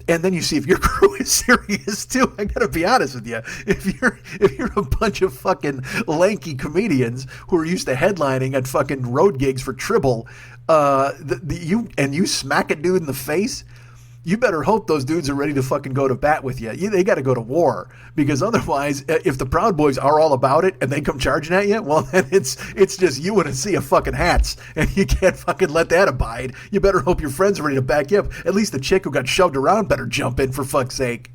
And then you see if your crew is serious too. I gotta be honest with you. If you're a bunch of fucking lanky comedians who are used to headlining at fucking road gigs for Tribble, you smack a dude in the face, you better hope those dudes are ready to fucking go to bat with you. They got to go to war, because otherwise, if the Proud Boys are all about it and they come charging at you, well, then it's just you and a sea of fucking hats, and you can't fucking let that abide. You better hope your friends are ready to back you up. At least the chick who got shoved around better jump in, for fuck's sake.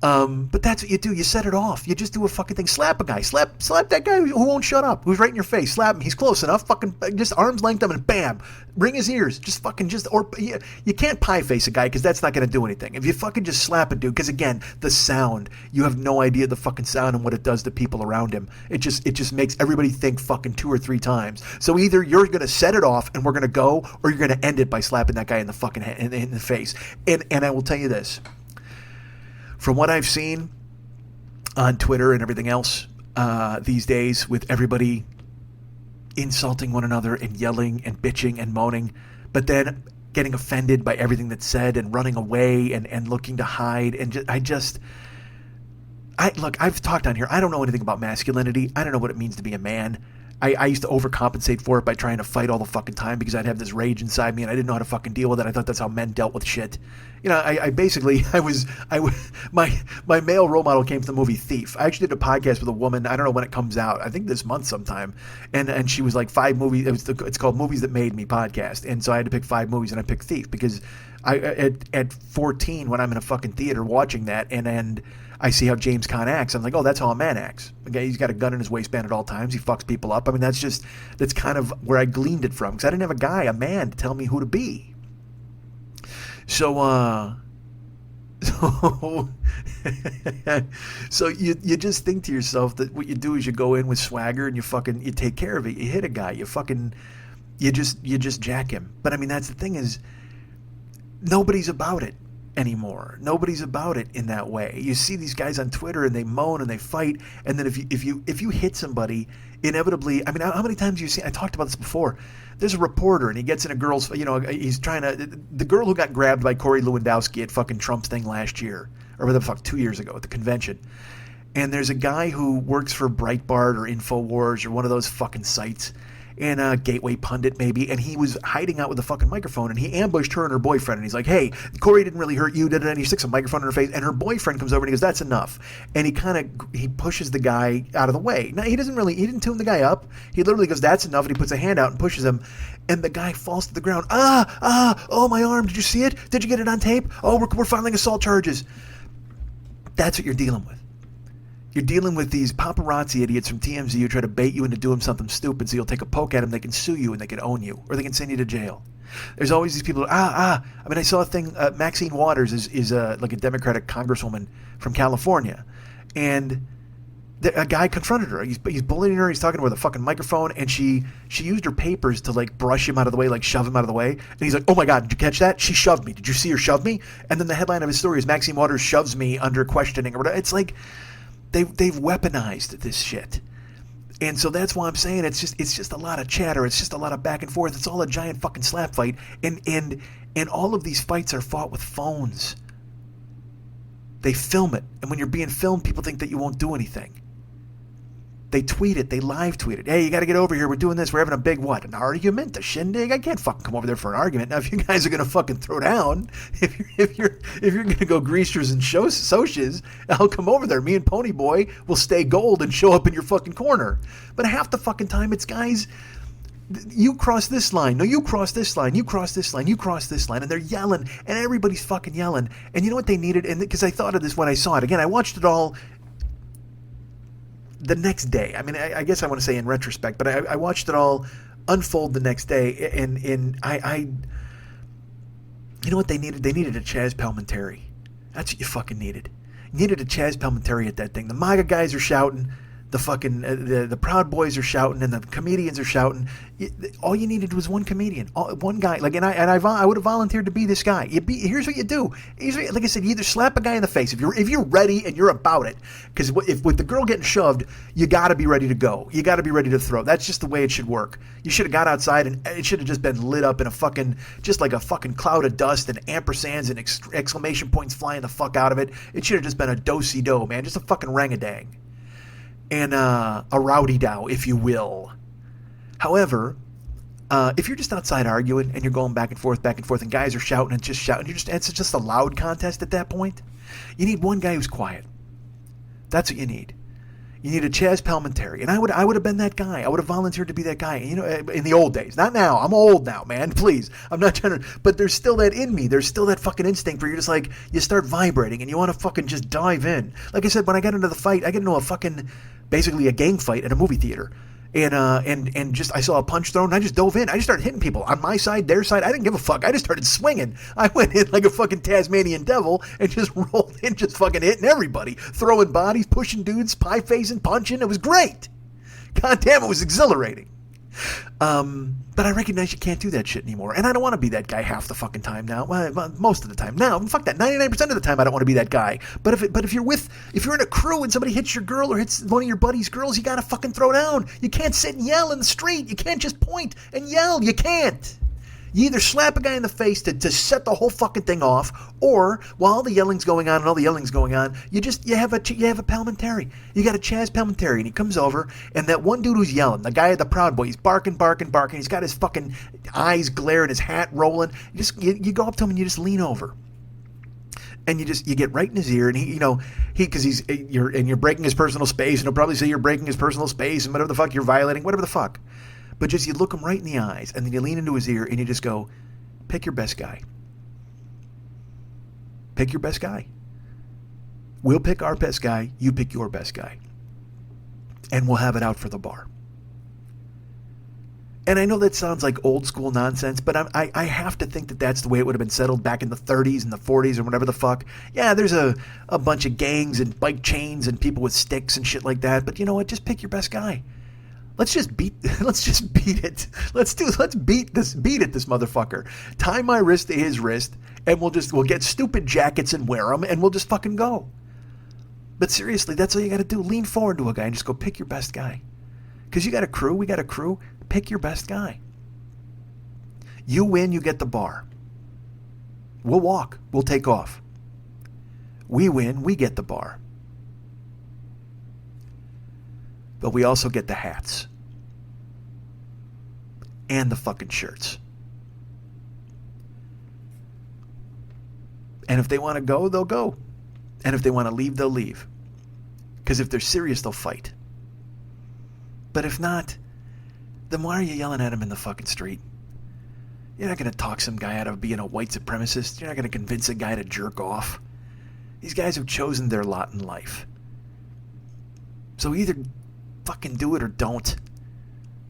But that's what you do. You set it off. You just do a fucking thing. Slap a guy. Slap that guy who won't shut up. Who's right in your face. Slap him. He's close enough. Fucking just arm's length him and bam. Ring his ears. Or you can't pie face a guy because that's not going to do anything. If you fucking just slap a dude, because again, the sound, you have no idea the fucking sound and what it does to people around him. It just makes everybody think fucking 2 or 3 times. So either you're going to set it off and we're going to go, or you're going to end it by slapping that guy in the fucking in the face. And I will tell you this. From what I've seen on Twitter and everything else these days, with everybody insulting one another and yelling and bitching and moaning, but then getting offended by everything that's said and running away and looking to hide. And look, I've talked on here. I don't know anything about masculinity. I don't know what it means to be a man. I used to overcompensate for it by trying to fight all the fucking time because I'd have this rage inside me and I didn't know how to fucking deal with it. I thought that's how men dealt with shit. You know, my male role model came from the movie Thief. I actually did a podcast with a woman. I don't know when it comes out. I think this month sometime. And she was like 5 movies. It's called Movies That Made Me podcast. And so I had to pick 5 movies and I picked Thief because at 14 when I'm in a fucking theater watching that and I see how James Caan acts. I'm like, oh, that's how a man acts. Okay, he's got a gun in his waistband at all times. He fucks people up. I mean, that's kind of where I gleaned it from because I didn't have a man to tell me who to be. So you just think to yourself that what you do is you go in with swagger and you take care of it. You hit a guy. You just jack him. But I mean, that's the thing is nobody's about it anymore. Nobody's about it in that way. You see these guys on Twitter and they moan and they fight, and then if you hit somebody, inevitably, I mean, how many times you see? I talked about this before. There's a reporter and he gets in a girl's, he's trying to, the girl who got grabbed by Corey Lewandowski at fucking Trump's thing last year, or whatever the fuck, 2 years ago at the convention. And there's a guy who works for Breitbart or InfoWars or one of those fucking sites, and Gateway Pundit maybe, and he was hiding out with a fucking microphone, and he ambushed her and her boyfriend, and he's like, hey, Corey didn't really hurt you, did it? And he sticks a microphone in her face, and her boyfriend comes over and he goes, that's enough. And he pushes the guy out of the way. Now, he didn't tune the guy up. He literally goes, that's enough, and he puts a hand out and pushes him, and the guy falls to the ground. Oh, my arm, did you see it? Did you get it on tape? Oh, we're filing assault charges. That's what you're dealing with. You're dealing with these paparazzi idiots from TMZ who try to bait you into doing something stupid so you'll take a poke at them, they can sue you and they can own you, or they can send you to jail. There's always these people, I mean, I saw a thing, Maxine Waters is like a Democratic congresswoman from California, and a guy confronted her. He's bullying her, he's talking to her with a fucking microphone, and she used her papers to like brush him out of the way, like shove him out of the way, and he's like, oh my God, did you catch that? She shoved me. Did you see her shove me? And then the headline of his story is Maxine Waters shoves me under questioning or whatever. It's like, They've weaponized this shit. And so that's why I'm saying it's just a lot of chatter. It's just a lot of back and forth. It's all a giant fucking slap fight. And all of these fights are fought with phones. They film it. And when you're being filmed, people think that you won't do anything. They tweet it. They live tweet it. Hey, you got to get over here. We're doing this. We're having a big what? An argument? A shindig? I can't fucking come over there for an argument. Now, if you guys are gonna fucking throw down, if you're gonna go greasers and socias, I'll come over there. Me and Pony Boy will stay gold and show up in your fucking corner. But half the fucking time, it's guys. You cross this line. No, you cross this line. You cross this line. You cross this line. And they're yelling, and everybody's fucking yelling. And you know what they needed? And because I thought of this when I saw it again, I watched it all the next day. I mean, I guess I want to say in retrospect, but I watched it all unfold the next day, and I you know what they needed? They needed a Chaz Palminteri. That's what you fucking needed. You needed a Chaz Palminteri at that thing. The MAGA guys are shouting. The fucking the Proud Boys are shouting, and the comedians are shouting. All you needed was one comedian, one guy. Like, and I would have volunteered to be this guy. Here's what you do. Like I said, you either slap a guy in the face if you're ready and you're about it. Because if with the girl getting shoved, you got to be ready to go. You got to be ready to throw. That's just the way it should work. You should have got outside and it should have just been lit up in a fucking just like a fucking cloud of dust and ampersands and exclamation points flying the fuck out of it. It should have just been a do-si-do, man. Just a fucking rang-a-dang. And a rowdy-dow, if you will. However, if you're just outside arguing and you're going back and forth, and guys are shouting and just shouting, it's just a loud contest at that point. You need one guy who's quiet. That's what you need. You need a Chaz Palminteri. And I would have been that guy. I would have volunteered to be that guy, you know, in the old days. Not now. I'm old now, man. Please. I'm not trying to, but there's still that in me. There's still that fucking instinct where you're just like, you start vibrating and you want to fucking just dive in. Like I said, when I got into the fight, I got into a fucking, basically a gang fight at a movie theater. And just I saw a punch thrown and I just dove in. I just started hitting people on my side, their side. I didn't give a fuck. I just started swinging. I went in like a fucking Tasmanian devil and just rolled in, just fucking hitting everybody, throwing bodies, pushing dudes, pie facing, punching. It was great. God damn, it was exhilarating. But I recognize you can't do that shit anymore. And I don't want to be that guy half the fucking time now. Well, most of the time. Now, fuck that. 99% of the time I don't want to be that guy. But if you're in a crew and somebody hits your girl or hits one of your buddy's girls, you gotta fucking throw down. You can't sit and yell in the street. You can't just point and yell. You can't. You either slap a guy in the face to set the whole fucking thing off, or while all the yelling's going on, you have a Palminteri. You got a Chaz Palminteri, and he comes over, and that one dude who's yelling, the guy at the Proud Boy, he's barking. He's got his fucking eyes glaring, his hat rolling. You go up to him and you just lean over. And you get right in his ear, and you're breaking his personal space, and he'll probably say you're breaking his personal space, and whatever the fuck you're violating, whatever the fuck. But just you look him right in the eyes, and then you lean into his ear, and you just go, pick your best guy. Pick your best guy. We'll pick our best guy, you pick your best guy. And we'll have it out for the bar. And I know that sounds like old school nonsense, but I have to think that that's the way it would have been settled back in the 30s and the 40s or whatever the fuck. Yeah, there's a bunch of gangs and bike chains and people with sticks and shit like that, but you know what? Just pick your best guy. Let's just beat it. Let's beat it, this motherfucker. Tie my wrist to his wrist, and we'll get stupid jackets and wear them, and we'll just fucking go. But seriously, that's all you got to do. Lean forward to a guy and just go pick your best guy. Because you got a crew, we got a crew. Pick your best guy. You win, you get the bar. We'll walk. We'll take off. We win, we get the bar. But we also get the hats. And the fucking shirts. And if they want to go, they'll go. And if they want to leave, they'll leave. Because if they're serious, they'll fight. But if not, then why are you yelling at them in the fucking street? You're not going to talk some guy out of being a white supremacist. You're not going to convince a guy to jerk off. These guys have chosen their lot in life. So either fucking do it or don't.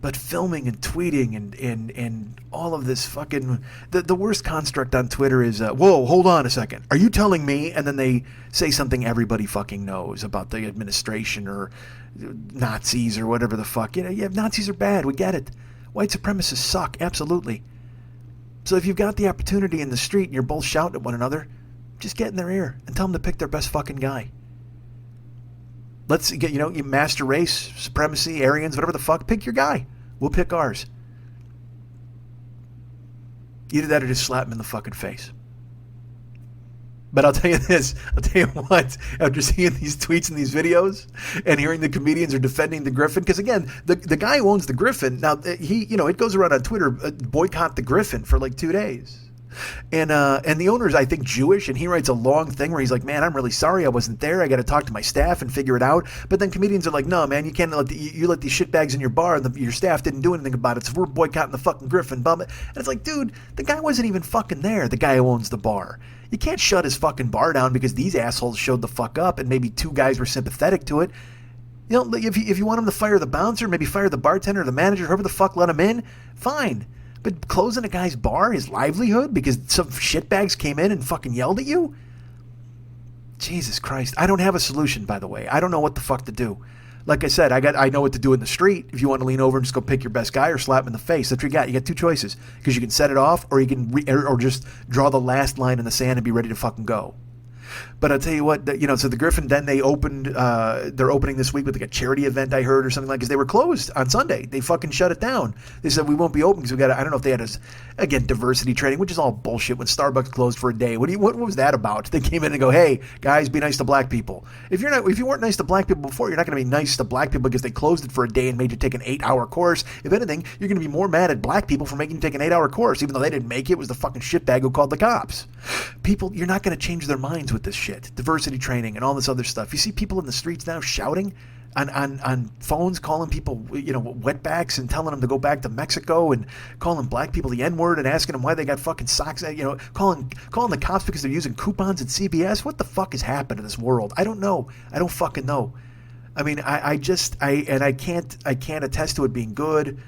But filming and tweeting and all of this fucking... The worst construct on Twitter is, whoa, hold on a second. Are you telling me? And then they say something everybody fucking knows about the administration or Nazis or whatever the fuck. Yeah, Nazis are bad. We get it. White supremacists suck. Absolutely. So if you've got the opportunity in the street and you're both shouting at one another, just get in their ear and tell them to pick their best fucking guy. Let's get, you master race, supremacy, Aryans, whatever the fuck, pick your guy. We'll pick ours. Either that or just slap him in the fucking face. But I'll tell you this, what, after seeing these tweets and these videos and hearing the comedians are defending the Griffin, because again, the guy who owns the Griffin, now it goes around on Twitter, boycott the Griffin for like 2 days. And the owner is, I think, Jewish, and he writes a long thing where he's like, man, I'm really sorry I wasn't there. I got to talk to my staff and figure it out. But then comedians are like, no, man, you can't let you let these shitbags in your bar, and your staff didn't do anything about it, so we're boycotting the fucking Griffin. And it's like, dude, the guy wasn't even fucking there, the guy who owns the bar. You can't shut his fucking bar down because these assholes showed the fuck up, and maybe 2 guys were sympathetic to it. If you want him to fire the bouncer, maybe fire the bartender or the manager, whoever the fuck let him in, fine. But closing a guy's bar, his livelihood, because some shitbags came in and fucking yelled at you? Jesus Christ. I don't have a solution, by the way. I don't know what the fuck to do. Like I said, I know what to do in the street. If you want to lean over and just go pick your best guy or slap him in the face, that's what you got. You got 2 choices. Because you can set it off or you can or just draw the last line in the sand and be ready to fucking go. But I'll tell you what, so the Griffin, then they opened, they're opening this week with like a charity event, I heard, or something like, because they were closed on Sunday. They fucking shut it down. They said, we won't be open because we got I don't know if they had again, diversity training, which is all bullshit when Starbucks closed for a day. What was that about? They came in and go, hey, guys, be nice to black people. If you weren't nice to black people before, you're not going to be nice to black people because they closed it for a day and made you take an 8-hour course. If anything, you're going to be more mad at black people for making you take an 8-hour course, even though they didn't make it. It was the fucking shitbag who called the cops. People, you're not going to change their minds with this shit. Diversity training and all this other stuff. You see people in the streets now shouting. on phones, calling people, wetbacks and telling them to go back to Mexico, and calling black people the N-word and asking them why they got fucking socks, calling the cops because they're using coupons at CBS. What the fuck has happened to this world? I don't know. I don't fucking know. I mean, I can't attest to it being good.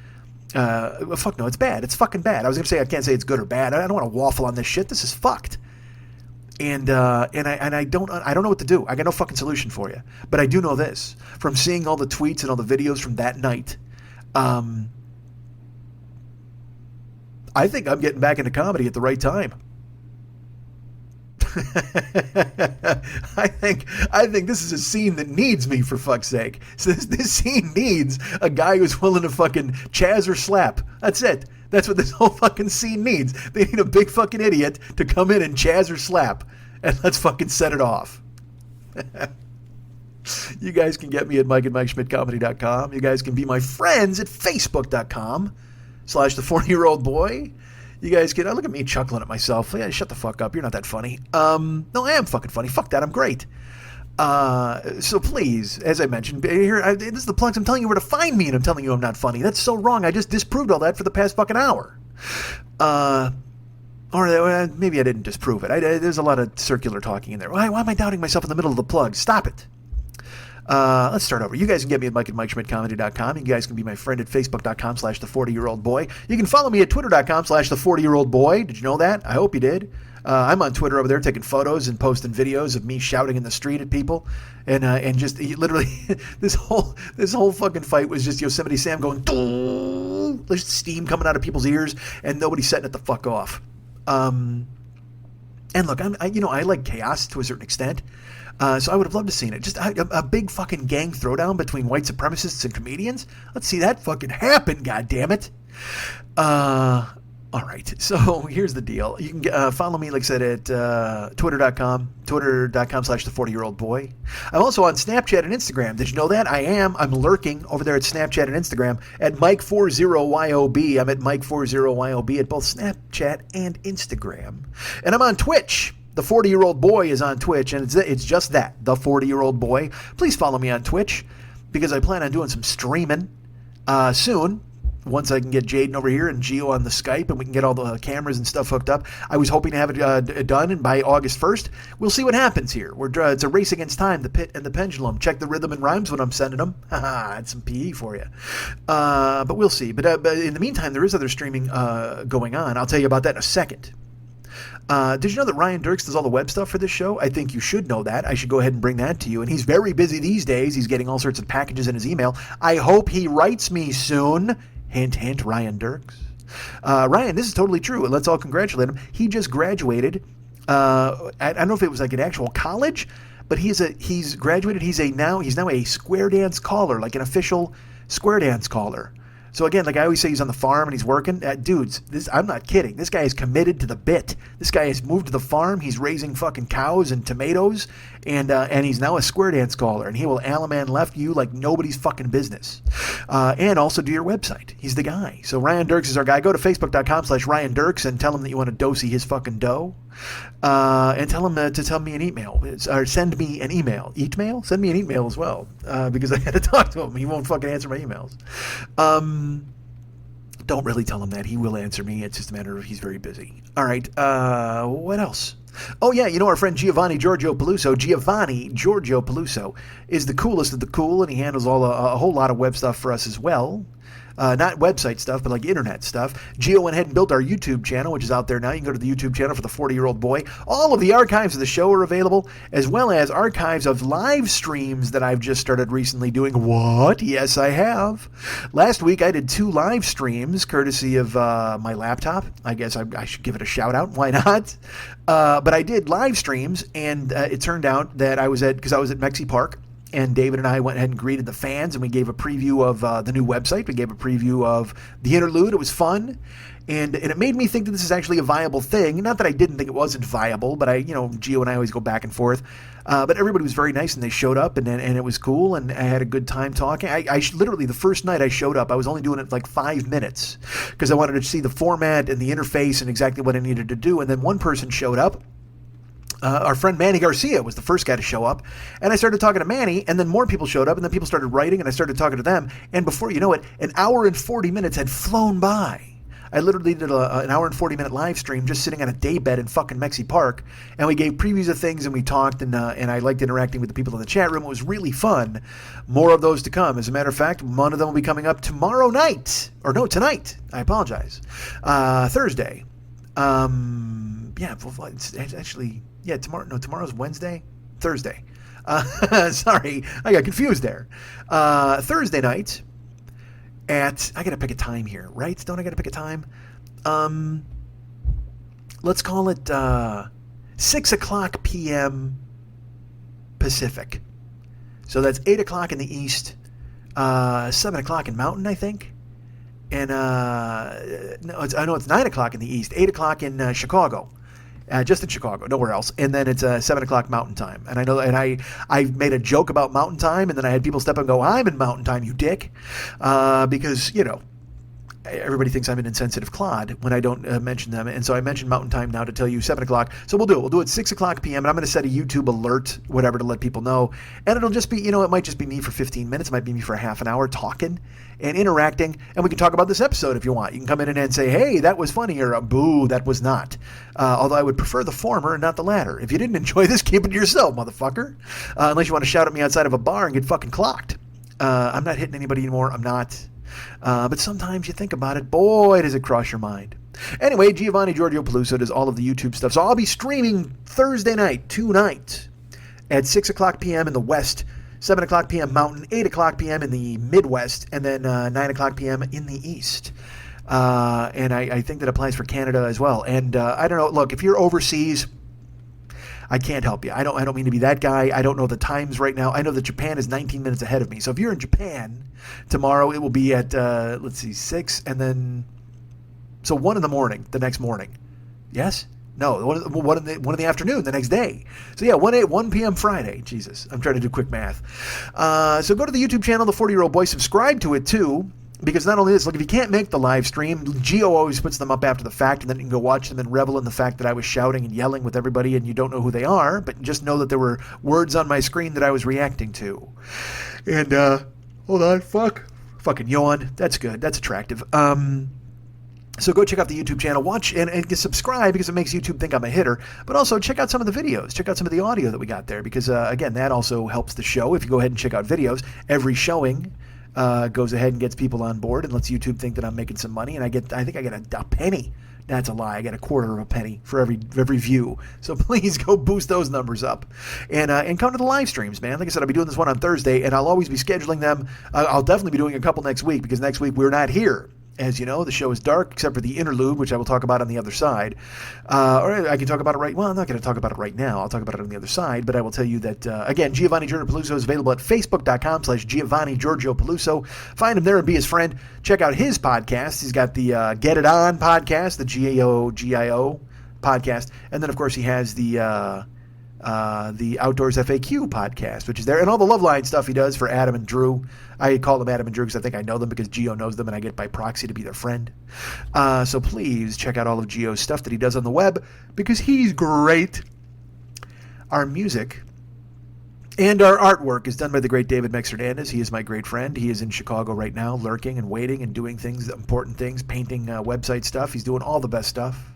Fuck no, it's bad. It's fucking bad. I was gonna say I can't say it's good or bad. I don't want to waffle on this shit. This is fucked. And I don't know what to do. I got no fucking solution for you. But I do know this from seeing all the tweets and all the videos from that night. I think I'm getting back into comedy at the right time. I think this is a scene that needs me, for fuck's sake. So this scene needs a guy who's willing to fucking chaz or slap. That's it. That's what this whole fucking scene needs. They need a big fucking idiot to come in and chaz or slap. And let's fucking set it off. You guys can get me at Mike@MikeSchmidtComedy.com. You guys can be my friends at Facebook.com/the40-year-old-boy. You guys can... look at me chuckling at myself. Yeah, shut the fuck up. You're not that funny. No, I am fucking funny. Fuck that. I'm great. So please, as I mentioned, here, this is the plugs. I'm telling you where to find me, and I'm telling you I'm not funny. That's so wrong. I just disproved all that for the past fucking hour. Or maybe I didn't disprove it. There's a lot of circular talking in there. Why am I doubting myself in the middle of the plug? Stop it. Let's start over. You guys can get me at Mike@MikeSchmidtComedy.com. You guys can be my friend at Facebook.com/the40-year-old-boy. You can follow me at Twitter.com/the40-year-old-boy. Did you know that? I hope you did. I'm on Twitter over there taking photos and posting videos of me shouting in the street at people. And just literally this whole fucking fight was just Yosemite Sam going, doo! There's steam coming out of people's ears and nobody setting it the fuck off. And look, I like chaos to a certain extent. So I would have loved to seen it. Just a big fucking gang throwdown between white supremacists and comedians. Let's see that fucking happen, goddammit. All right, so here's the deal. You can follow me, like I said, at twitter.com/the40-year-old-boy. I'm also on Snapchat and Instagram. Did you know that? I'm lurking over there at Snapchat and Instagram at Mike40YOB. I'm at Mike40YOB at both Snapchat and Instagram. And I'm on Twitch. The 40-year-old boy is on Twitch, and it's just that, the 40-year-old boy. Please follow me on Twitch, because I plan on doing some streaming soon. Once I can get Jaden over here and Gio on the Skype and we can get all the cameras and stuff hooked up. I was hoping to have it done, and by August 1st, we'll see what happens here. It's a race against time, the pit and the pendulum. Check the rhythm and rhymes when I'm sending them. That's some PE for you. But we'll see. But in the meantime, there is other streaming going on. I'll tell you about that in a second. Did you know that Ryan Dirks does all the web stuff for this show? I think you should know that. I should go ahead and bring that to you. And he's very busy these days. He's getting all sorts of packages in his email. I hope he writes me soon. Hint, hint, Ryan Dirks. Ryan, this is totally true, and let's all congratulate him. He just graduated. I don't know if it was like an actual college, but he's graduated. He's now a square dance caller, like an official square dance caller. So again, like I always say, he's on the farm and he's working. Dudes, I'm not kidding. This guy is committed to the bit. This guy has moved to the farm. He's raising fucking cows and tomatoes, and he's now a square dance caller. And he will Alaman left you like nobody's fucking business. And also do your website. He's the guy. So Ryan Dirks is our guy. Go to Facebook.com/Ryan Dirks and tell him that you want to dosey his fucking dough. And tell him to tell me an email, or send me an email. Email? Send me an email as well, because I had to talk to him. He won't fucking answer my emails. Don't really tell him that. He will answer me. It's just a matter of he's very busy. All right. What else? Oh, yeah. You know our friend Giovanni Giorgio Peluso. Giovanni Giorgio Peluso is the coolest of the cool, and he handles a whole lot of web stuff for us as well. Not website stuff, but like internet stuff. Gio went ahead and built our YouTube channel, which is out there now. You can go to the YouTube channel for the 40-year-old boy. All of the archives of the show are available, as well as archives of live streams that I've just started recently doing. What? Yes, I have. Last week, I did 2 live streams, courtesy of my laptop. I guess I should give it a shout-out. Why not? But I did live streams, and it turned out that because I was at Mexi Park, and David and I went ahead and greeted the fans, and we gave a preview of the new website. We gave a preview of the interlude. It was fun, and it made me think that this is actually a viable thing. Not that I didn't think it wasn't viable, but Gio and I always go back and forth. But everybody was very nice, and they showed up, and it was cool, and I had a good time talking. I literally, the first night I showed up, I was only doing it like 5 minutes because I wanted to see the format and the interface and exactly what I needed to do. And then one person showed up. our friend Manny Garcia was the first guy to show up, and I started talking to Manny, and then more people showed up, and then people started writing, and I started talking to them, and before you know it, an hour and 40 minutes had flown by. I literally did an hour and 40-minute live stream just sitting on a daybed in fucking Mexi Park, and we gave previews of things, and we talked, and I liked interacting with the people in the chat room. It was really fun. More of those to come. As a matter of fact, one of them will be coming up tomorrow night. Or no, tonight. I apologize. Thursday. Yeah, it's actually... Yeah, tomorrow's Wednesday? Thursday. Sorry, I got confused there. Thursday night at, I got to pick a time here, right? Don't I got to pick a time? Let's call it 6 o'clock p.m. Pacific. So that's 8 o'clock in the East, 7 o'clock in Mountain, I think. And I know it's 9 o'clock in the East, 8 o'clock in Chicago. Just in Chicago, nowhere else. And then it's 7 o'clock Mountain Time. And I know, and I made a joke about Mountain Time, and then I had people step up and go, "I'm in Mountain Time, you dick," because everybody thinks I'm an insensitive clod when I don't mention them. And so I mentioned Mountain Time now to tell you 7 o'clock. So we'll do it. We'll do it 6 o'clock p.m. And I'm going to set a YouTube alert, whatever, to let people know. And it'll just be, it might just be me for 15 minutes. It might be me for a half an hour talking and interacting. And we can talk about this episode if you want. You can come in and say, "Hey, that was funny," or "Boo, that was not." Although I would prefer the former and not the latter. If you didn't enjoy this, keep it to yourself, motherfucker. Unless you want to shout at me outside of a bar and get fucking clocked. I'm not hitting anybody anymore. I'm not. But sometimes you think about it, boy, does it cross your mind. Anyway, Giovanni Giorgio Peluso does all of the YouTube stuff. So I'll be streaming Thursday night, tonight, at 6 o'clock p.m. in the West, 7 o'clock p.m. Mountain, 8 o'clock p.m. in the Midwest, and then 9 o'clock p.m. in the East. And I think that applies for Canada as well. And I don't know, look, if you're overseas, I can't help you. I don't mean to be that guy. I don't know the times right now. I know that Japan is 19 minutes ahead of me. So if you're in Japan tomorrow, it will be at 6, and then 1 in the morning the next morning. Yes? No, 1 in the afternoon the next day. So yeah, 1 p.m. Friday. Jesus, I'm trying to do quick math. So go to the YouTube channel, The 40-Year-Old Boy. Subscribe to it too. Because not only this, look, if you can't make the live stream, Gio always puts them up after the fact, and then you can go watch them and revel in the fact that I was shouting and yelling with everybody, and you don't know who they are, but just know that there were words on my screen that I was reacting to. And, hold on, fucking yawn. That's good. That's attractive. So go check out the YouTube channel, watch, and subscribe, because it makes YouTube think I'm a hitter. But also check out some of the videos. Check out some of the audio that we got there, because, again, that also helps the show. If you go ahead and check out videos, every showing goes ahead and gets people on board and lets YouTube think that I'm making some money. And I think I get a penny. That's a lie. I get a quarter of a penny for every view. So please go boost those numbers up, and come to the live streams, man. Like I said, I'll be doing this one on Thursday, and I'll always be scheduling them. I'll definitely be doing a couple next week, because next week we're not here. As you know, the show is dark, except for the interlude, which I will talk about on the other side. Or I can talk about it well, I'm not going to talk about it right now. I'll talk about it on the other side. But I will tell you that, again, Giovanni Giorgio Peluso is available at Facebook.com/Giovanni Giorgio Peluso. Find him there and be his friend. Check out his podcast. He's got the Get It On podcast, the GAOGIO podcast. And then, of course, he has the Outdoors FAQ podcast, which is there, and all the Loveline stuff he does for Adam and Drew. I call them Adam and Drew because I think I know them, because Gio knows them and I get by proxy to be their friend. So please check out all of Gio's stuff that he does on the web, because he's great. Our music and our artwork is done by the great David Mex Hernandez. He is my great friend. He is in Chicago right now, lurking and waiting and doing things, important things, painting website stuff. He's doing all the best stuff.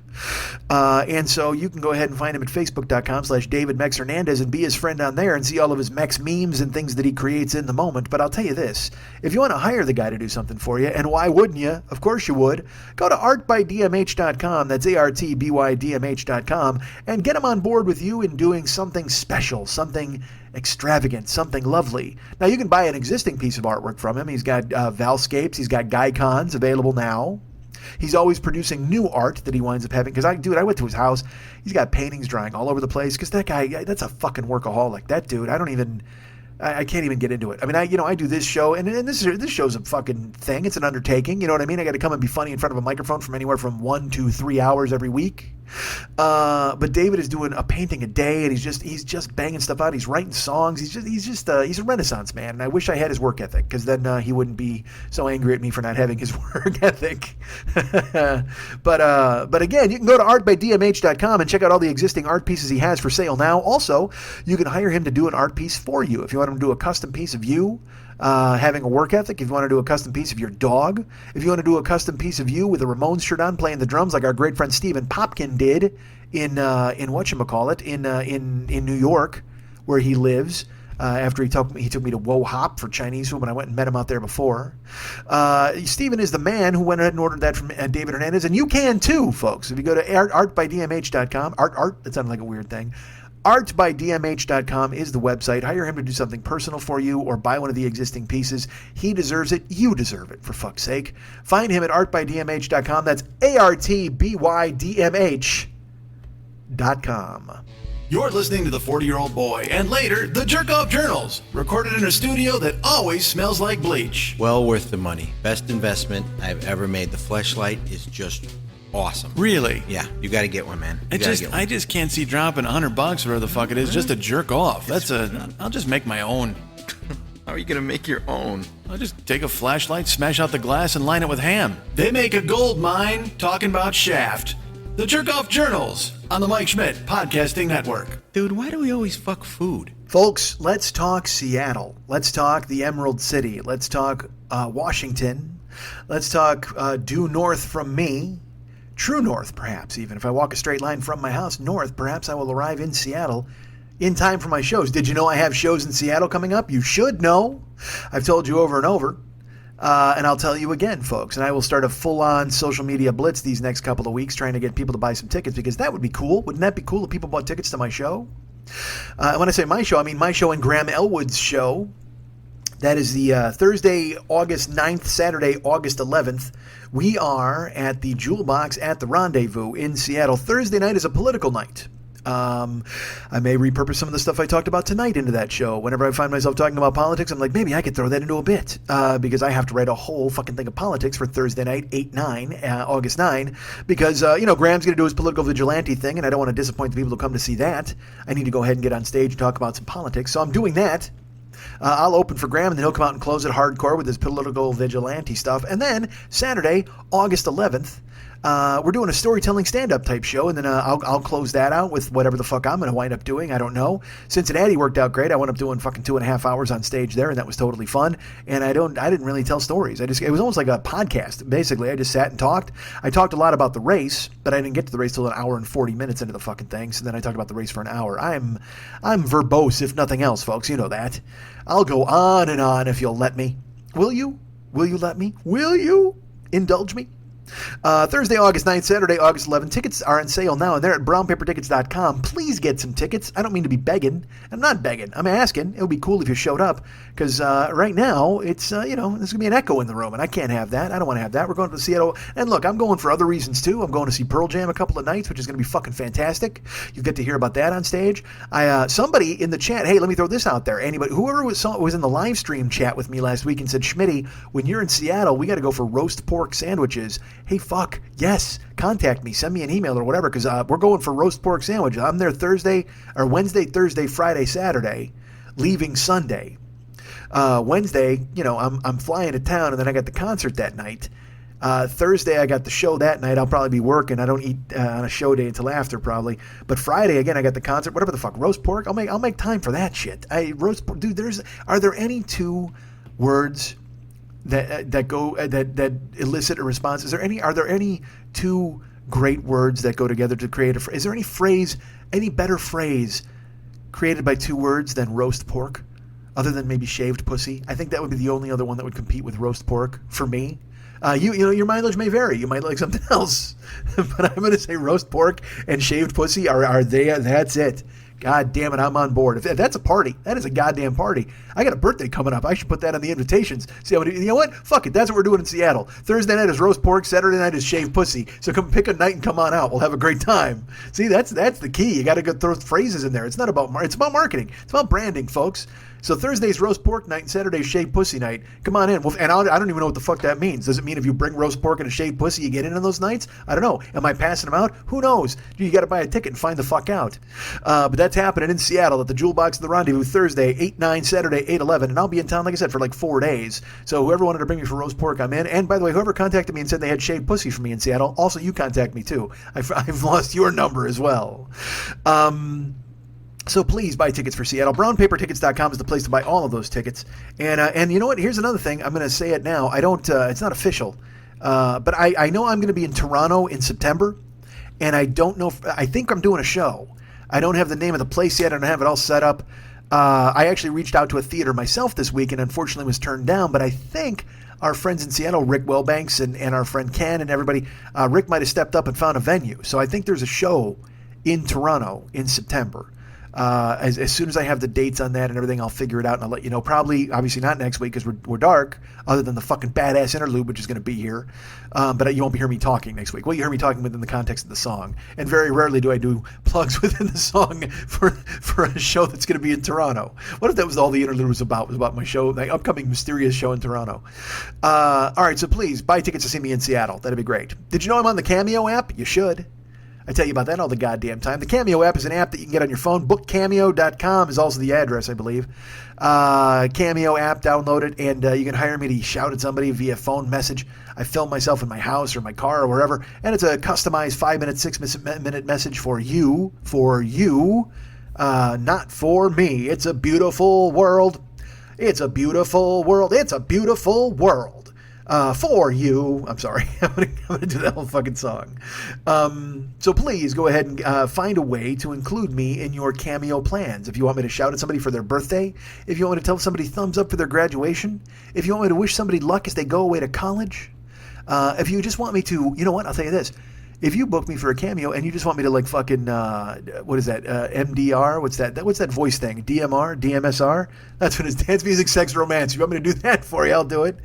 And so you can go ahead and find him at Facebook.com/David Mex Hernandez and be his friend on there and see all of his Mex memes and things that he creates in the moment. But I'll tell you this, if you want to hire the guy to do something for you, and why wouldn't you? Of course you would. Go to artbydmh.com, that's ARTBYDMH.com, and get him on board with you in doing something special, something extravagant, something lovely. Now, you can buy an existing piece of artwork from him. He's got Valscapes, he's got Gaikons available now. He's always producing new art that he winds up having. Because I went to his house. He's got paintings drying all over the place. Because that guy, that's a fucking workaholic. That dude, I can't even get into it. I mean, I do this show, and this show's a fucking thing. It's an undertaking. You know what I mean? I got to come and be funny in front of a microphone from anywhere from 1 to 3 hours every week. But David is doing a painting a day, and he's just banging stuff out. He's writing songs. He's a Renaissance man, and I wish I had his work ethic, because then he wouldn't be so angry at me for not having his work ethic. But again, you can go to artbydmh.com and check out all the existing art pieces he has for sale now. Also, you can hire him to do an art piece for you. If you want him to do a custom piece of you, having a work ethic, if you want to do a custom piece of your dog, if you want to do a custom piece of you with a Ramones shirt on playing the drums like our great friend Stephen Popkin did in whatchamacallit, in New York, where he lives, after he took me to Wo Hop for Chinese food when I went and met him out there before. Stephen is the man who went ahead and ordered that from David Hernandez, and you can too, folks. If you go to artbydmh.com, that sounded like a weird thing. Artbydmh.com is the website. Hire him to do something personal for you or buy one of the existing pieces. He deserves it. You deserve it, for fuck's sake. Find him at artbydmh.com. That's artbydmh.com. You're listening to The 40-Year-Old Boy, and later, The Jerk-Off Journals, recorded in a studio that always smells like bleach. Well worth the money. Best investment I've ever made. The Fleshlight is just awesome. Really? Yeah, you got to get one, man. I just can't see dropping $100 or whatever the fuck it is just to jerk off. I'll just make my own. How are you going to make your own? I'll just take a flashlight, smash out the glass, and line it with ham. They make a gold mine talking about Shaft. The Jerk-Off Journals on the Mike Schmidt Podcasting Network. Dude, why do we always fuck food? Folks, let's talk Seattle. Let's talk the Emerald City. Let's talk Washington. Let's talk due north from me. True north, perhaps, even. If I walk a straight line from my house north, perhaps I will arrive in Seattle in time for my shows. Did you know I have shows in Seattle coming up? You should know. I've told you over and over. And I'll tell you again, folks. And I will start a full-on social media blitz these next couple of weeks trying to get people to buy some tickets, because that would be cool. Wouldn't that be cool if people bought tickets to my show? When I say my show, I mean my show and Graham Elwood's show. That is the Thursday, August 9th, Saturday, August 11th. We are at the Jewel Box at the Rendezvous in Seattle. Thursday night is a political night. I may repurpose some of the stuff I talked about tonight into that show. Whenever I find myself talking about politics, I'm like, maybe I could throw that into a bit, because I have to write a whole fucking thing of politics for Thursday night, August 9, because, Graham's going to do his political vigilante thing, and I don't want to disappoint the people who come to see that. I need to go ahead and get on stage and talk about some politics, so I'm doing that. I'll open for Graham, and then he'll come out and close it hardcore with his political vigilante stuff. And then Saturday, August 11th, we're doing a storytelling stand-up type show, and then I'll close that out with whatever the fuck I'm going to wind up doing. I don't know. Cincinnati worked out great. I wound up doing fucking 2.5 hours on stage there, and that was totally fun. And I didn't really tell stories. It was almost like a podcast. Basically, I just sat and talked. I talked a lot about the race, but I didn't get to the race till an hour and 40 minutes into the fucking thing. So then I talked about the race for an hour. I'm verbose, if nothing else, folks. You know that. I'll go on and on if you'll let me. Will you? Will you let me? Will you indulge me? Thursday, August 9th, Saturday, August 11th. Tickets are on sale now, and they're at brownpapertickets.com. Please get some tickets. I don't mean to be begging. I'm not begging. I'm asking. It would be cool if you showed up, because right now, it's, there's going to be an echo in the room, and I can't have that. I don't want to have that. We're going to Seattle. And look, I'm going for other reasons, too. I'm going to see Pearl Jam a couple of nights, which is going to be fucking fantastic. You get to hear about that on stage. Somebody in the chat, hey, let me throw this out there. Whoever was in the live stream chat with me last week and said, Schmitty, when you're in Seattle, we got to go for roast pork sandwiches. Hey, fuck, yes, contact me, send me an email or whatever, because we're going for roast pork sandwiches. I'm there Wednesday, Thursday, Friday, Saturday, leaving Sunday. Wednesday, I'm flying to town, and then I got the concert that night. Thursday, I got the show that night. I'll probably be working. I don't eat on a show day until after, probably. But Friday, again, I got the concert. Whatever the fuck, roast pork. I'll make time for that shit. Roast pork, dude. Are there any two words that elicit a response? Are there any two great words that go together to create is there any better phrase created by two words than roast pork, other than maybe shaved pussy? I think that would be the only other one that would compete with roast pork for me. Your mileage may vary. You might like something else, but I'm going to say roast pork and shaved pussy are they? That's it. God damn it, I'm on board. If that's a party, that is a goddamn party. I got a birthday coming up. I should put that on the invitations. You know what? Fuck it. That's what we're doing in Seattle. Thursday night is roast pork. Saturday night is shaved pussy. So come pick a night and come on out. We'll have a great time. See, that's the key. You got to throw phrases in there. It's not about it's about marketing. It's about branding, folks. So Thursday's roast pork night and Saturday's shaved pussy night. Come on in. Well, and I don't even know what the fuck that means. Does it mean if you bring roast pork and a shaved pussy, you get in on those nights? I don't know. Am I passing them out? Who knows? You got to buy a ticket and find the fuck out. But that's happening in Seattle at the Jewel Box of the Rendezvous Thursday, 8/9, Saturday, 8/11. And I'll be in town, like I said, for like 4 days. So whoever wanted to bring me for roast pork, I'm in. And by the way, whoever contacted me and said they had shaved pussy for me in Seattle, also you contact me too. I've lost your number as well. So please buy tickets for Seattle. BrownPaperTickets.com is the place to buy all of those tickets. And you know what? Here's another thing. I'm going to say it now. I don't. It's not official, but I know I'm going to be in Toronto in September, and I don't know. I think I'm doing a show. I don't have the name of the place yet. I don't have it all set up. I actually reached out to a theater myself this week, and unfortunately was turned down. But I think our friends in Seattle, Rick Wellbanks and our friend Ken and everybody, Rick might have stepped up and found a venue. So I think there's a show in Toronto in September. As soon as I have the dates on that and everything, I'll figure it out and I'll let you know. Probably, obviously not next week because we're dark, other than the fucking badass interlude, which is going to be here. But you won't hear me talking next week. Well, you hear me talking within the context of the song. And very rarely do I do plugs within the song for a show that's going to be in Toronto. What if that was all the interlude was about? It was about my show, my upcoming mysterious show in Toronto. All right, so please buy tickets to see me in Seattle. That'd be great. Did you know I'm on the Cameo app? You should. I tell you about that all the goddamn time. The Cameo app is an app that you can get on your phone. Bookcameo.com is also the address, I believe. Cameo app, download it, and you can hire me to shout at somebody via phone message. I film myself in my house or my car or wherever, and it's a customized 5-minute, 6-minute message for you, not for me. It's a beautiful world. It's a beautiful world. It's a beautiful world. For you. I'm sorry. I'm gonna do that whole fucking song. So please go ahead and find a way to include me in your Cameo plans. If you want me to shout at somebody for their birthday, if you want me to tell somebody thumbs up for their graduation, if you want me to wish somebody luck as they go away to college, if you just want me to, you know what? I'll tell you this. If you book me for a Cameo and you just want me to like fucking, what is that, MDR? What's that voice thing? DMR? DMSR? That's what it is. Dance, music, sex, romance. If you want me to do that for you, I'll do it.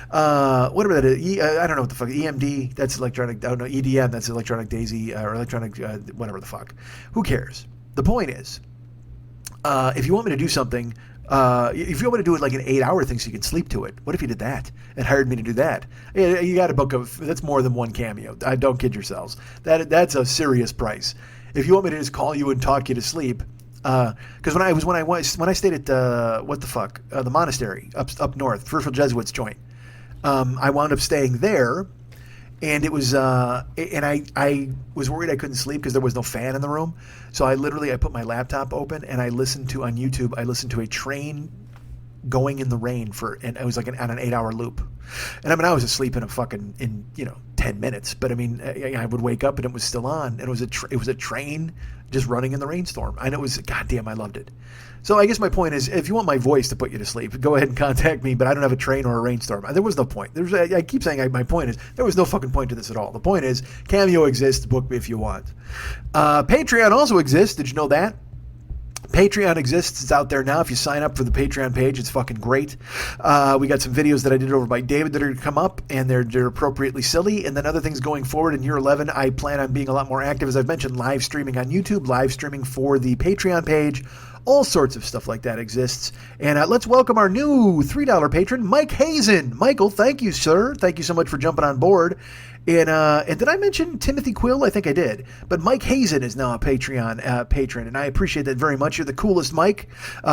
Whatever that is. I don't know what the fuck. EMD, that's electronic, I don't know, EDM, that's electronic daisy, or electronic, whatever the fuck. Who cares? The point is, if you want me to do something, if you want me to do it like an 8-hour thing so you can sleep to it, what if you did that and hired me to do that? You got to book that's more than one Cameo. Don't kid yourselves. That's a serious price. If you want me to just call you and talk you to sleep, because when I stayed at the monastery up north, First World Jesuits joint, I wound up staying there. And it was, and I was worried I couldn't sleep because there was no fan in the room. So I put my laptop open and on YouTube, I listened to a train going in the rain and it was like on an 8-hour loop. And I mean, I was asleep in 10 minutes, but I mean, I would wake up and it was still on. And it was a train just running in the rainstorm. And it was, goddamn, I loved it. So I guess my point is, if you want my voice to put you to sleep, go ahead and contact me, but I don't have a train or a rainstorm. There was no point. I keep saying my point is, there was no fucking point to this at all. The point is, Cameo exists, book me if you want. Patreon also exists. Did you know that? Patreon exists. It's out there now. If you sign up for the Patreon page, it's fucking great. We got some videos that I did over by David that are going to come up, and they're appropriately silly. And then other things going forward in year 11, I plan on being a lot more active. As I've mentioned, live streaming on YouTube, live streaming for the Patreon page. All sorts of stuff like that exists. And let's welcome our new $3 patron, Mike Hazen. Michael, thank you, sir. Thank you so much for jumping on board. And did I mention Timothy Quill? I think I did. But Mike Hazen is now a Patreon patron, and I appreciate that very much. You're the coolest, Mike.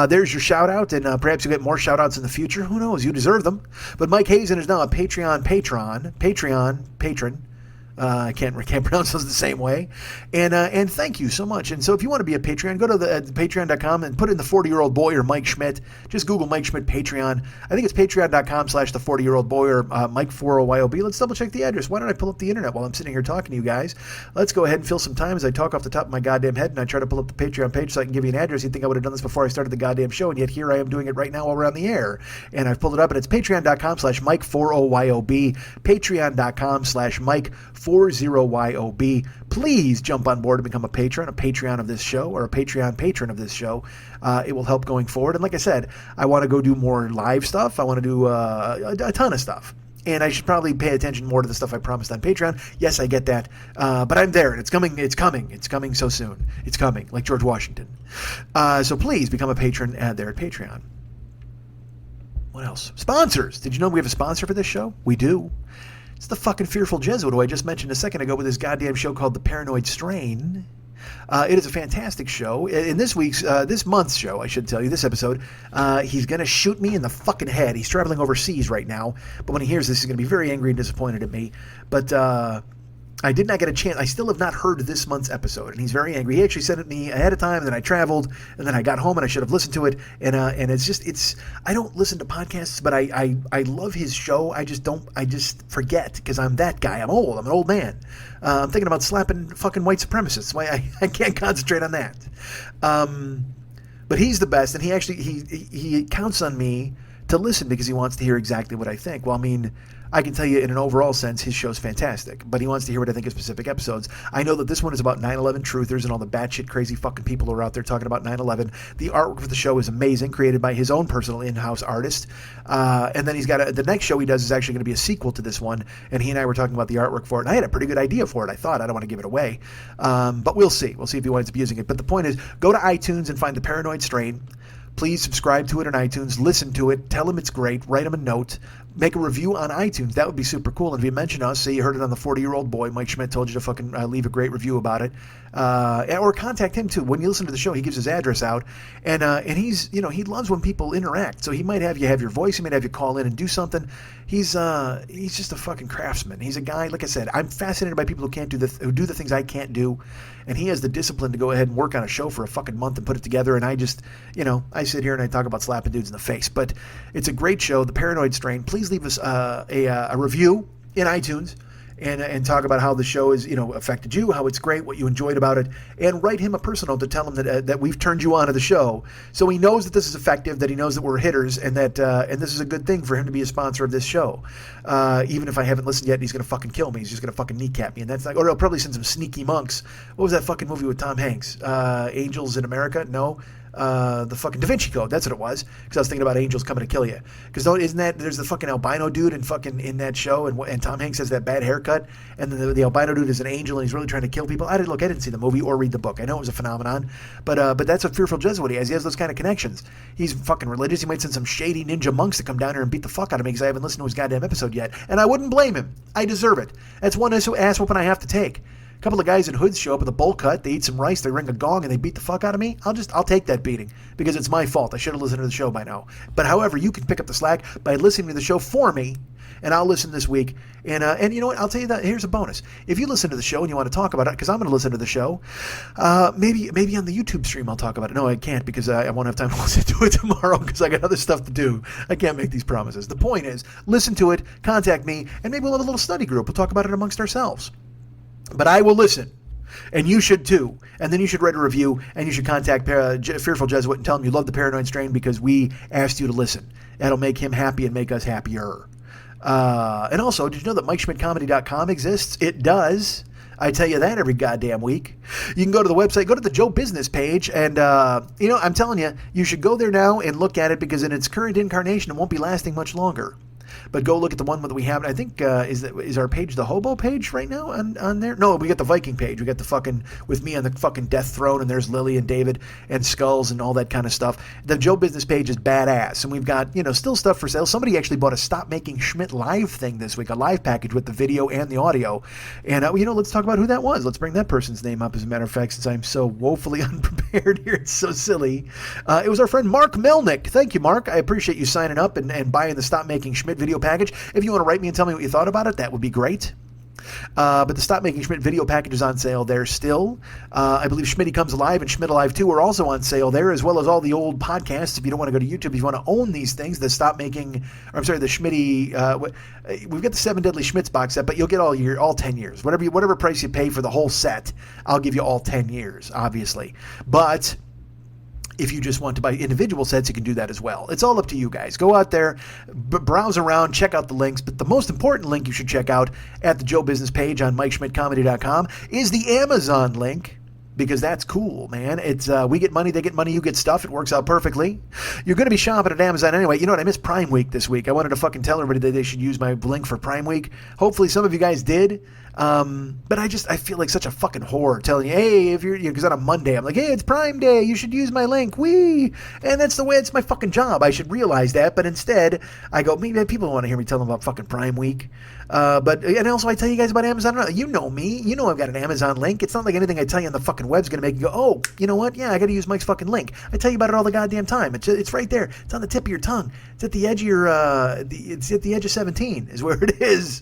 There's your shout-out, and perhaps you'll get more shout-outs in the future. Who knows? You deserve them. But Mike Hazen is now a Patreon patron. I can't pronounce those the same way. And thank you so much. And so if you want to be a Patreon, go to the patreon.com and put in the 40-year-old boy or Mike Schmidt. Just Google Mike Schmidt Patreon. I think it's patreon.com/the40-year-old boy or Mike40YOB. Let's double check the address. Why don't I pull up the internet while I'm sitting here talking to you guys? Let's go ahead and fill some time as I talk off the top of my goddamn head and I try to pull up the Patreon page so I can give you an address. You'd think I would have done this before I started the goddamn show, and yet here I am doing it right now while we're on the air. And I've pulled it up, and it's patreon.com/Mike40YOB, patreon.com/Mike40YOB. Please jump on board and become a Patreon of this show, or a Patreon patron of this show. It will help going forward. And like I said, I want to go do more live stuff. I want to do a ton of stuff. And I should probably pay attention more to the stuff I promised on Patreon. Yes, I get that. But I'm there, and it's coming. It's coming so soon. It's coming, like George Washington. So please become a patron there at Patreon. What else? Sponsors. Did you know we have a sponsor for this show? We do. It's the fucking Fearful Jesuit, who I just mentioned a second ago with his goddamn show called The Paranoid Strain. It is a fantastic show. In this month's show, I should tell you, this episode, he's going to shoot me in the fucking head. He's traveling overseas right now, but when he hears this, he's going to be very angry and disappointed at me. But I did not get a chance. I still have not heard this month's episode, and he's very angry. He actually sent it me ahead of time, and then I traveled, and then I got home, and I should have listened to it. And it's I don't listen to podcasts, but I love his show. I just forget because I'm that guy. I'm old. I'm an old man. I'm thinking about slapping fucking white supremacists. Why I can't concentrate on that. But he's the best, and he counts on me to listen because he wants to hear exactly what I think. Well, I mean, I can tell you in an overall sense, his show's fantastic, but he wants to hear what I think of specific episodes. I know that this one is about 9/11 truthers and all the batshit crazy fucking people who are out there talking about 9/11. The artwork for the show is amazing, created by his own personal in-house artist. And then he's got the next show he does is actually going to be a sequel to this one, and he and I were talking about the artwork for it, and I had a pretty good idea for it, I thought. I don't want to give it away. But we'll see. We'll see if he winds up using it. But the point is, go to iTunes and find The Paranoid Strain. Please subscribe to it on iTunes. Listen to it. Tell him it's great. Write him a note. Make a review on iTunes. That would be super cool. And if you mention us, say you heard it on the 40-Year-Old Boy, Mike Schmidt told you to fucking leave a great review about it. Or contact him, too. When you listen to the show, he gives his address out. And he's, he loves when people interact. So he might have you have your voice. He might have you call in and do something. He's just a fucking craftsman. He's a guy, like I said, I'm fascinated by people who who do the things I can't do. And he has the discipline to go ahead and work on a show for a fucking month and put it together. And I just, I sit here and I talk about slapping dudes in the face. But it's a great show, The Paranoid Strain. Please leave us a review in iTunes and talk about how the show has, affected you, how it's great, what you enjoyed about it, and write him a personal to tell him that we've turned you on to the show, so he knows that this is effective, that he knows that we're hitters, and that and this is a good thing for him to be a sponsor of this show. Even if I haven't listened yet, and he's gonna fucking kill me. He's just gonna fucking kneecap me, and that's or he'll probably send some sneaky monks. What was that fucking movie with Tom Hanks? Angels in America? No. The fucking Da Vinci Code, that's what it was, because I was thinking about angels coming to kill you, because isn't that there's the fucking albino dude in that show, and Tom Hanks has that bad haircut, and the albino dude is an angel and he's really trying to kill people. I didn't see the movie or read the book. I know it was a phenomenon, but that's what Fearful Jesuit has. He has those kind of connections. He's fucking religious. He might send some shady ninja monks to come down here and beat the fuck out of me because I haven't listened to his goddamn episode yet, and I wouldn't blame him. I deserve it. That's one ass whooping I have to take. A couple of guys in hoods show up with a bowl cut, they eat some rice, they ring a gong, and they beat the fuck out of me. I'll take that beating because it's my fault. I should have listened to the show by now. But however, you can pick up the slack by listening to the show for me, and I'll listen this week. And you know what? I'll tell you that. Here's a bonus. If you listen to the show and you want to talk about it, because I'm going to listen to the show, maybe on the YouTube stream I'll talk about it. No, I can't because I won't have time to listen to it tomorrow because I got other stuff to do. I can't make these promises. The point is, listen to it, contact me, and maybe we'll have a little study group. We'll talk about it amongst ourselves. But I will listen. And you should too. And then you should write a review, and you should contact Fearful Jesuit and tell him you love The Paranoid Strain because we asked you to listen. That'll make him happy and make us happier. And also, did you know that MikeSchmidtComedy.com exists? It does. I tell you that every goddamn week. You can go to the website, go to the Joe Business page, and, I'm telling you, you should go there now and look at it because in its current incarnation, it won't be lasting much longer. But go look at the one that we have. I think, is our page the hobo page right now on there? No, we got the Viking page. We got the fucking, with me on the fucking death throne, and there's Lily and David and skulls and all that kind of stuff. The Joe Business page is badass, and we've got, still stuff for sale. Somebody actually bought a Stop Making Schmidt live thing this week, a live package with the video and the audio. And, let's talk about who that was. Let's bring that person's name up, as a matter of fact, since I'm so woefully unprepared here. It's so silly. It was our friend Mark Melnick. Thank you, Mark. I appreciate you signing up and buying the Stop Making Schmidt video package. If you want to write me and tell me what you thought about it, that would be great. But the Stop Making Schmidt video package is on sale there still. I believe Schmitty Comes Alive and Schmidt Alive 2 are also on sale there, as well as all the old podcasts. If you don't want to go to YouTube, if you want to own these things, the Schmitty, we've got the 7 Deadly Schmitz box set, but you'll get all 10 years. Whatever price you pay for the whole set, I'll give you all 10 years, obviously. But if you just want to buy individual sets, you can do that as well. It's all up to you guys. Go out there, browse around, check out the links. But the most important link you should check out at the Joe Business page on MikeSchmidtComedy.com is the Amazon link. Because that's cool, man. It's we get money, they get money, you get stuff. It works out perfectly. You're going to be shopping at Amazon anyway. You know what? I missed Prime Week this week. I wanted to fucking tell everybody that they should use my link for Prime Week. Hopefully some of you guys did. But I feel like such a fucking whore telling you, hey, if you're, because on a Monday, I'm like, hey, it's Prime Day. You should use my link. Wee. And that's the way, it's my fucking job. I should realize that. But instead, I go, maybe people don't want to hear me tell them about fucking Prime Week. And also I tell you guys about Amazon. You know me. You know I've got an Amazon link. It's not like anything I tell you on the fucking web's going to make you go, oh, you know what? Yeah, I got to use Mike's fucking link. I tell you about it all the goddamn time. It's right there. It's on the tip of your tongue. It's at the edge of your, it's at the edge of 17 is where it is.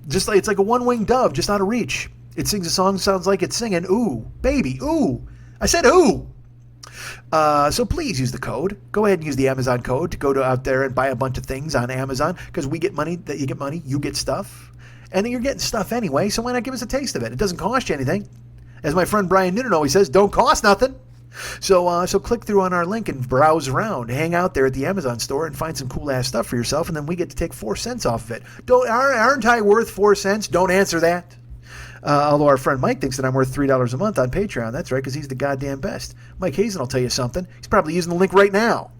Just like, it's like a one-winged dove just out of reach. It sings a song, sounds like it's singing, ooh, baby, ooh. I said ooh. So please use the code. Go ahead and use the Amazon code to go out there and buy a bunch of things on Amazon, because we get money, that you get money, you get stuff. And then you're getting stuff anyway, so why not give us a taste of it? It doesn't cost you anything. As my friend Brian Newton always says, don't cost nothing. So click through on our link and browse around. Hang out there at the Amazon store and find some cool-ass stuff for yourself, and then we get to take 4 cents off of it. Aren't I worth 4 cents? Don't answer that. Although our friend Mike thinks that I'm worth $3 a month on Patreon. That's right, because he's the goddamn best. Mike Hazen will tell you something. He's probably using the link right now.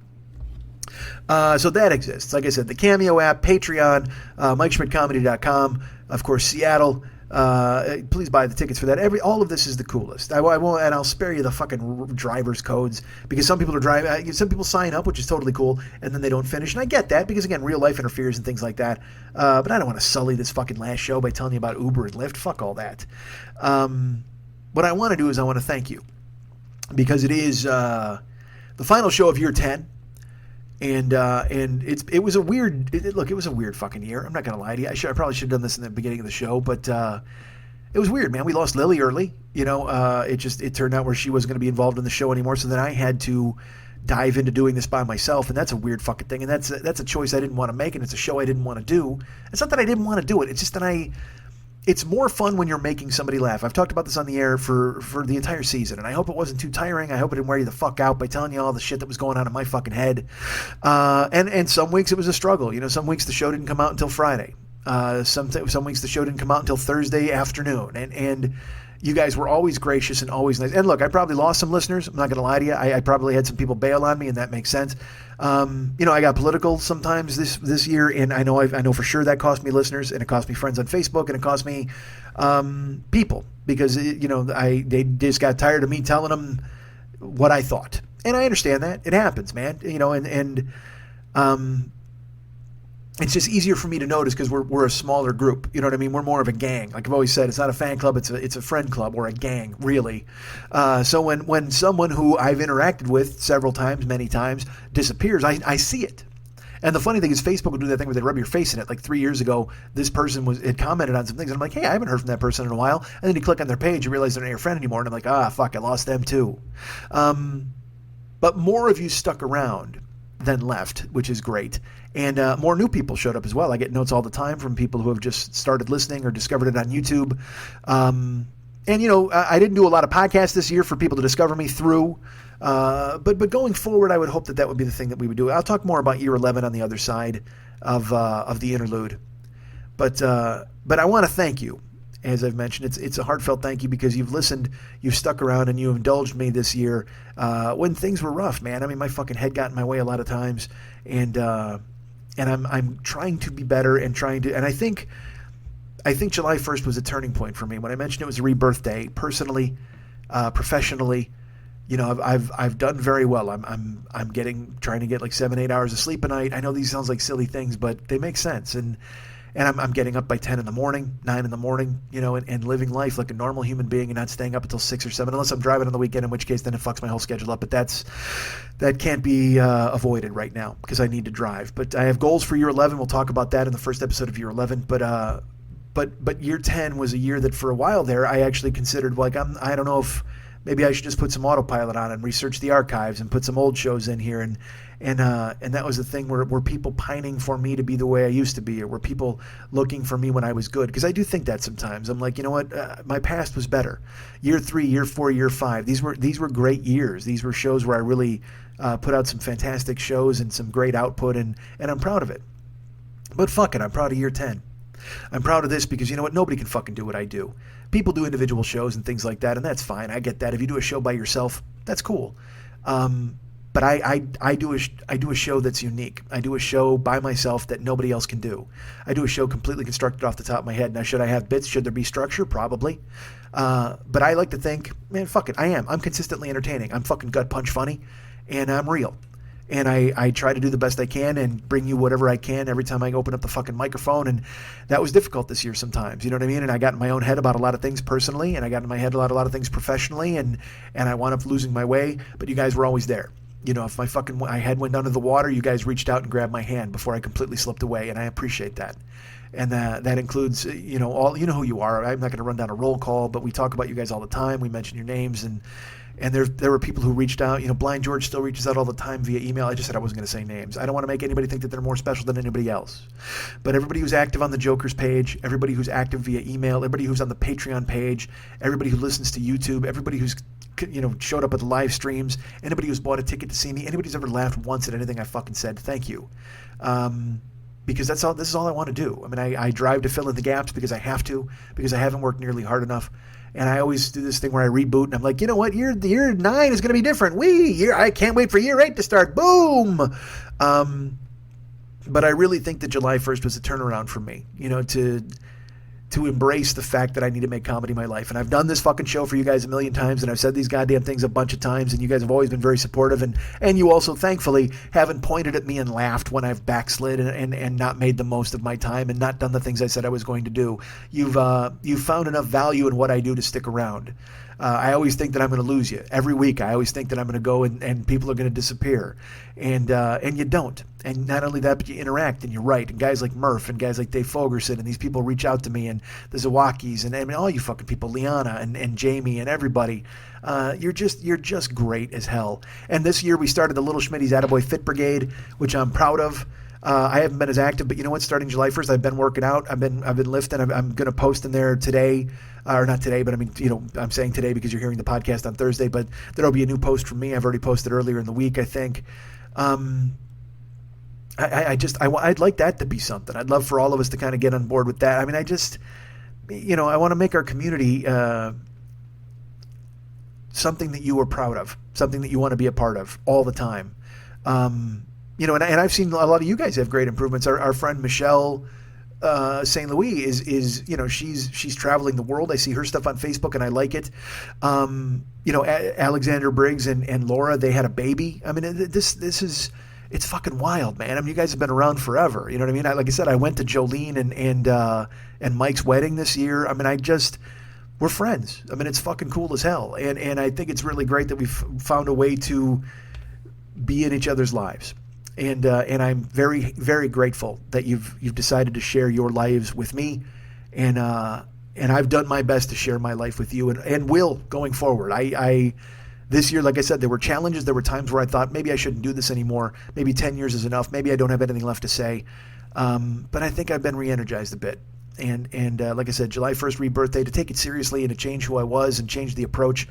So that exists. Like I said, the Cameo app, Patreon, MikeSchmidtComedy.com, of course, Seattle. Please buy the tickets for that. All of this is the coolest. I won't, and I'll spare you the fucking driver's codes, because some people are driving. Some people sign up, which is totally cool, and then they don't finish. And I get that, because again, real life interferes and things like that. But I don't want to sully this fucking last show by telling you about Uber and Lyft. Fuck all that. What I want to do is I want to thank you, because it is the final show of year 10. And it was a weird look. It was a weird fucking year. I'm not gonna lie to you. I probably should have done this in the beginning of the show, but it was weird, man. We lost Lily early. You know, it turned out where she wasn't gonna be involved in the show anymore. So then I had to dive into doing this by myself, and that's a weird fucking thing. And that's a choice I didn't want to make, and it's a show I didn't want to do. It's not that I didn't want to do it. It's just that it's more fun when you're making somebody laugh. I've talked about this on the air for the entire season, and I hope it wasn't too tiring. I hope it didn't wear you the fuck out by telling you all the shit that was going on in my fucking head. And some weeks it was a struggle. You know, some weeks the show didn't come out until Friday. Some weeks the show didn't come out until Thursday afternoon. And you guys were always gracious and always nice. And look, I probably lost some listeners. I'm not going to lie to you. I probably had some people bail on me, and that makes sense. You know, I got political sometimes this year, and I know for sure that cost me listeners, and it cost me friends on Facebook, and it cost me people, because they just got tired of me telling them what I thought, and I understand that it happens, man. You know, and it's just easier for me to notice because we're a smaller group. You know what I mean? We're more of a gang. Like I've always said, it's not a fan club. It's a friend club, or a gang, really. So when someone who I've interacted with several times, many times, disappears, I see it. And the funny thing is, Facebook will do that thing where they rub your face in it. Like 3 years ago, this person had commented on some things, and I'm like, hey, I haven't heard from that person in a while. And then you click on their page, you realize they're not your friend anymore, and I'm like, fuck, I lost them too. But more of you stuck around than left, which is great. And more new people showed up as well. I get notes all the time from people who have just started listening or discovered it on YouTube. And, you know, I didn't do a lot of podcasts this year for people to discover me through. But going forward, I would hope that would be the thing that we would do. I'll talk more about year 11 on the other side of the interlude. But I want to thank you. As I've mentioned, it's a heartfelt thank you, because you've listened, you've stuck around, and you indulged me this year when things were rough, man. I mean, my fucking head got in my way a lot of times, and I'm trying to be better and I think July 1st was a turning point for me. When I mentioned it was a rebirth day, personally, professionally, you know, I've done very well. I'm trying to get like 7-8 hours of sleep a night. I know these sounds like silly things, but they make sense. And I'm getting up by 10 in the morning, 9 in the morning, you know, and living life like a normal human being, and not staying up until 6 or 7, unless I'm driving on the weekend, in which case then it fucks my whole schedule up. But that can't be avoided right now, because I need to drive. But I have goals for year 11. We'll talk about that in the first episode of year 11. But year 10 was a year that for a while there I actually considered, like, I don't know if maybe I should just put some autopilot on and research the archives and put some old shows in here, and that was the thing where people pining for me to be the way I used to be, or were people looking for me when I was good? Because I do think that sometimes. I'm like, you know what? My past was better. Year 3, year 4, year 5. These were great years. These were shows where I really put out some fantastic shows and some great output, and I'm proud of it. But fuck it, I'm proud of year 10. I'm proud of this because, you know what? Nobody can fucking do what I do. People do individual shows and things like that, and that's fine. I get that. If you do a show by yourself, that's cool. But But I do a show that's unique. I do a show by myself that nobody else can do. I do a show completely constructed off the top of my head. Now, should I have bits? Should there be structure? Probably. But I like to think, man, fuck it. I'm consistently entertaining. I'm fucking gut punch funny, and I'm real. And I try to do the best I can and bring you whatever I can every time I open up the fucking microphone. And that was difficult this year sometimes, you know what I mean? And I got in my own head about a lot of things personally, and I got in my head about a lot of things professionally, and I wound up losing my way. But you guys were always there. You know, if my head went under the water, you guys reached out and grabbed my hand before I completely slipped away, and I appreciate that. And that includes, you know, all, you know who you are. I'm not going to run down a roll call, but we talk about you guys all the time. We mention your names, and there were people who reached out. You know, Blind George still reaches out all the time via email. I just said I wasn't going to say names. I don't want to make anybody think that they're more special than anybody else. But everybody who's active on the Joker's page, everybody who's active via email, everybody who's on the Patreon page, everybody who listens to YouTube, everybody who's, you know, showed up at the live streams, anybody who's bought a ticket to see me, anybody who's ever laughed once at anything I fucking said, thank you. Because this is all I want to do. I mean, I drive to fill in the gaps because I have to, because I haven't worked nearly hard enough. And I always do this thing where I reboot, and I'm like, you know what, year 9 is going to be different. I can't wait for year 8 to start. Boom! But I really think that July 1st was a turnaround for me, you know, to embrace the fact that I need to make comedy my life. And I've done this fucking show for you guys a million times, and I've said these goddamn things a bunch of times, and you guys have always been very supportive, and you also, thankfully, haven't pointed at me and laughed when I've backslid and not made the most of my time and not done the things I said I was going to do. You've found enough value in what I do to stick around. I always think that I'm going to lose you. Every week, I always think that I'm going to go and people are going to disappear. And you don't. And not only that, but you interact and you write. And guys like Murph and guys like Dave Fogerson and these people reach out to me, and the Zawakis and I mean, all you fucking people, Liana and Jamie and everybody. You're just great as hell. And this year we started the Little Schmitty's Attaboy Fit Brigade, which I'm proud of. I haven't been as active, but you know what? Starting July 1st, I've been working out. I've been lifting. I'm going to post in there today, or not today, but I mean, you know, I'm saying today because you're hearing the podcast on Thursday. But there'll be a new post from me. I've already posted earlier in the week, I think. I'd like that to be something. I'd love for all of us to kind of get on board with that. I mean, I want to make our community something that you are proud of, something that you want to be a part of all the time. You know, and I've seen a lot of you guys have great improvements. Our friend Michelle St. Louis is you know, she's traveling the world. I see her stuff on Facebook and I like it. You know, Alexander Briggs and Laura, they had a baby. I mean, this is, it's fucking wild, man. I mean, you guys have been around forever. You know what I mean? Like I said, I went to Jolene and Mike's wedding this year. I mean, we're friends. I mean, it's fucking cool as hell. And I think it's really great that we've found a way to be in each other's lives. And I'm very, very grateful that you've decided to share your lives with me, and I've done my best to share my life with you, and will going forward. I this year, like I said, there were challenges. There were times where I thought maybe I shouldn't do this anymore. Maybe 10 years is enough. Maybe I don't have anything left to say. But I think I've been re-energized a bit. And like I said, July 1st rebirthday, to take it seriously and to change who I was and change the approach.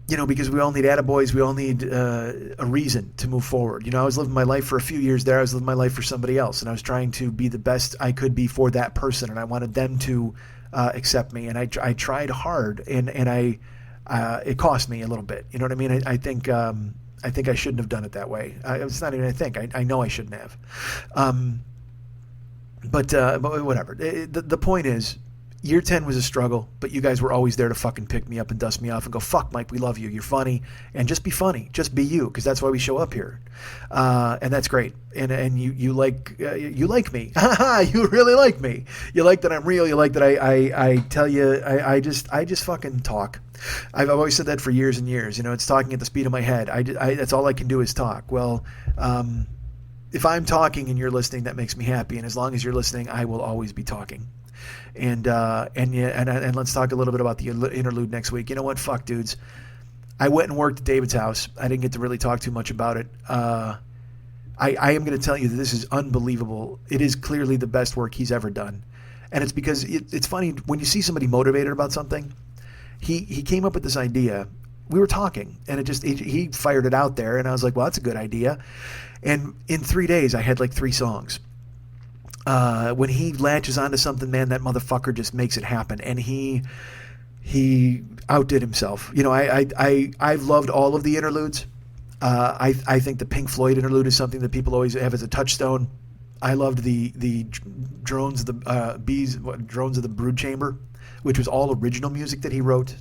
You know, because we all need attaboys. We all need a reason to move forward. You know, I was living my life for a few years there. I was living my life for somebody else, and I was trying to be the best I could be for that person, and I wanted them to accept me. And I tried hard, and it cost me a little bit. You know what I mean? I think I shouldn't have done it that way. It's not even I think. I know I shouldn't have. But whatever. The point is, year 10 was a struggle, but you guys were always there to fucking pick me up and dust me off and go, fuck, Mike, we love you. You're funny. And just be funny. Just be you, because that's why we show up here. And that's great. And you like me. You really like me. You like that I'm real. You like that I tell you, I just fucking talk. I've always said that for years and years. You know, it's talking at the speed of my head. That's all I can do is talk. Well, if I'm talking and you're listening, that makes me happy. And as long as you're listening, I will always be talking. And let's talk a little bit about the interlude next week. You know what? Fuck, dudes. I went and worked at David's house. I didn't get to really talk too much about it. I am going to tell you that this is unbelievable. It is clearly the best work he's ever done. And it's because it's funny when you see somebody motivated about something. He came up with this idea. We were talking, and he fired it out there, and I was like, well, that's a good idea. And in 3 days, I had like 3 songs. When he latches onto something, man, that motherfucker just makes it happen. And he outdid himself. You know, I've loved all of the interludes. I think the Pink Floyd interlude is something that people always have as a touchstone. I loved the drones of the drones of the Brood Chamber, which was all original music that he wrote.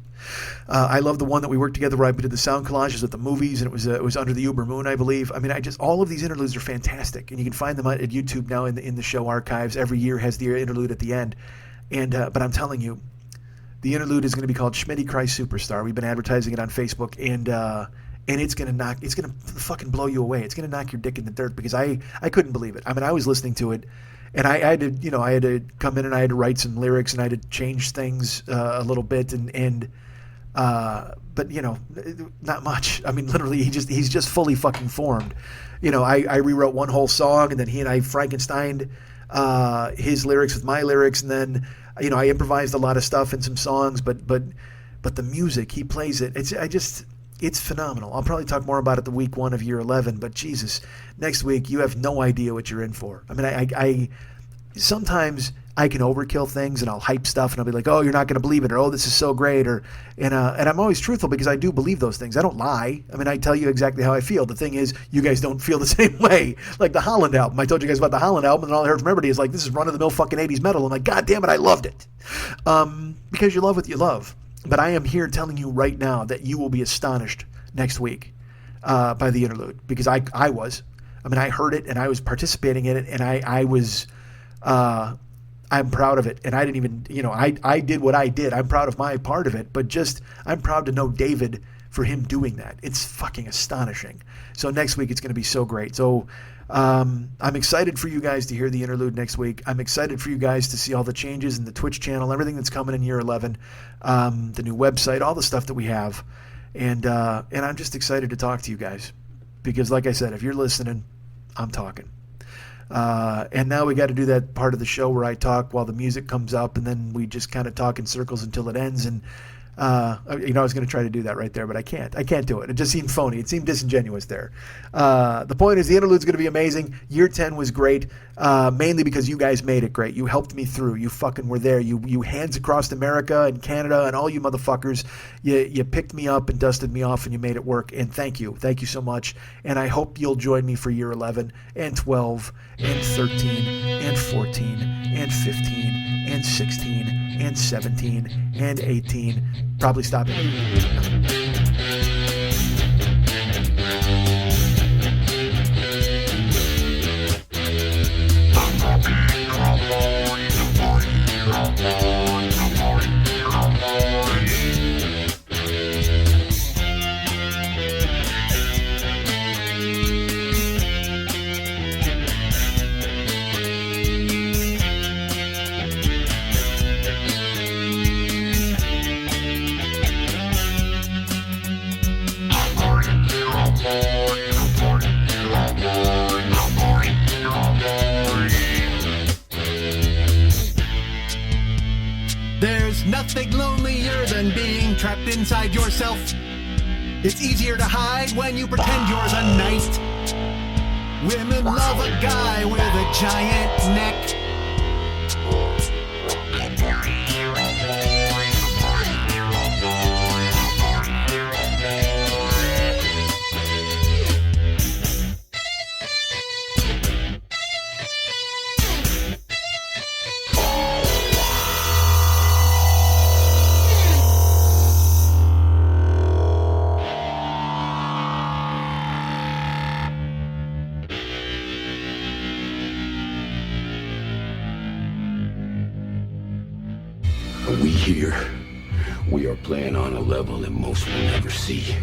I love the one that we worked together where I did the sound collages with the movies, and it was Under the Uber Moon, I believe. I mean, all of these interludes are fantastic, and you can find them at YouTube now in the show archives. Every year has the interlude at the end, and but I'm telling you, the interlude is going to be called Schmitty Christ Superstar. We've been advertising it on Facebook, and it's gonna fucking blow you away. It's gonna knock your dick in the dirt because I couldn't believe it. I mean, I was listening to it, and I had to come in and I had to write some lyrics and I had to change things a little bit but not much. I mean, literally, he's just fully fucking formed. I rewrote one whole song, and then he and I Frankensteined his lyrics with my lyrics, and then I improvised a lot of stuff in some songs, but the music, he plays it. It's phenomenal. I'll probably talk more about it the week 1 of year 11, but Jesus, next week you have no idea what you're in for. I mean, I sometimes I can overkill things and I'll hype stuff and I'll be like, oh, you're not going to believe it, or oh, this is so great, and I'm always truthful because I do believe those things. I don't lie. I mean, I tell you exactly how I feel. The thing is, you guys don't feel the same way. Like the Holland album. I told you guys about the Holland album, and all I heard from everybody is like, this is run-of-the-mill fucking 80s metal. I'm like, God damn it, I loved it. Because you love what you love. But I am here telling you right now that you will be astonished next week by the interlude, because I was. I mean, I heard it and I was participating in it, and I was. I'm proud of it, and I didn't even, I did what I did. I'm proud of my part of it, but I'm proud to know David for him doing that. It's fucking astonishing. So next week it's going to be so great. So I'm excited for you guys to hear the interlude next week. I'm excited for you guys to see all the changes in the Twitch channel, everything that's coming in year 11, the new website, all the stuff that we have, and I'm just excited to talk to you guys, because like I said, if you're listening, I'm talking. And now we got to do that part of the show where I talk while the music comes up, and then we just kind of talk in circles until it ends. And I was going to try to do that right there, but I can't do it. It just seemed phony. It seemed disingenuous there. The point is, the interlude's going to be amazing. Year 10 was great, mainly because you guys made it great. You helped me through. You fucking were there. You hands across America and Canada and all you motherfuckers. You picked me up and dusted me off, and you made it work. And thank you so much. And I hope you'll join me for year 11 and 12 and 13 and 14 and 15 and 16 and 17 and 18. Probably stop it. There's nothing lonelier than being trapped inside yourself. It's easier to hide when you pretend yours a knight. Women love a guy with a giant neck. We here, we are playing on a level that most will never see.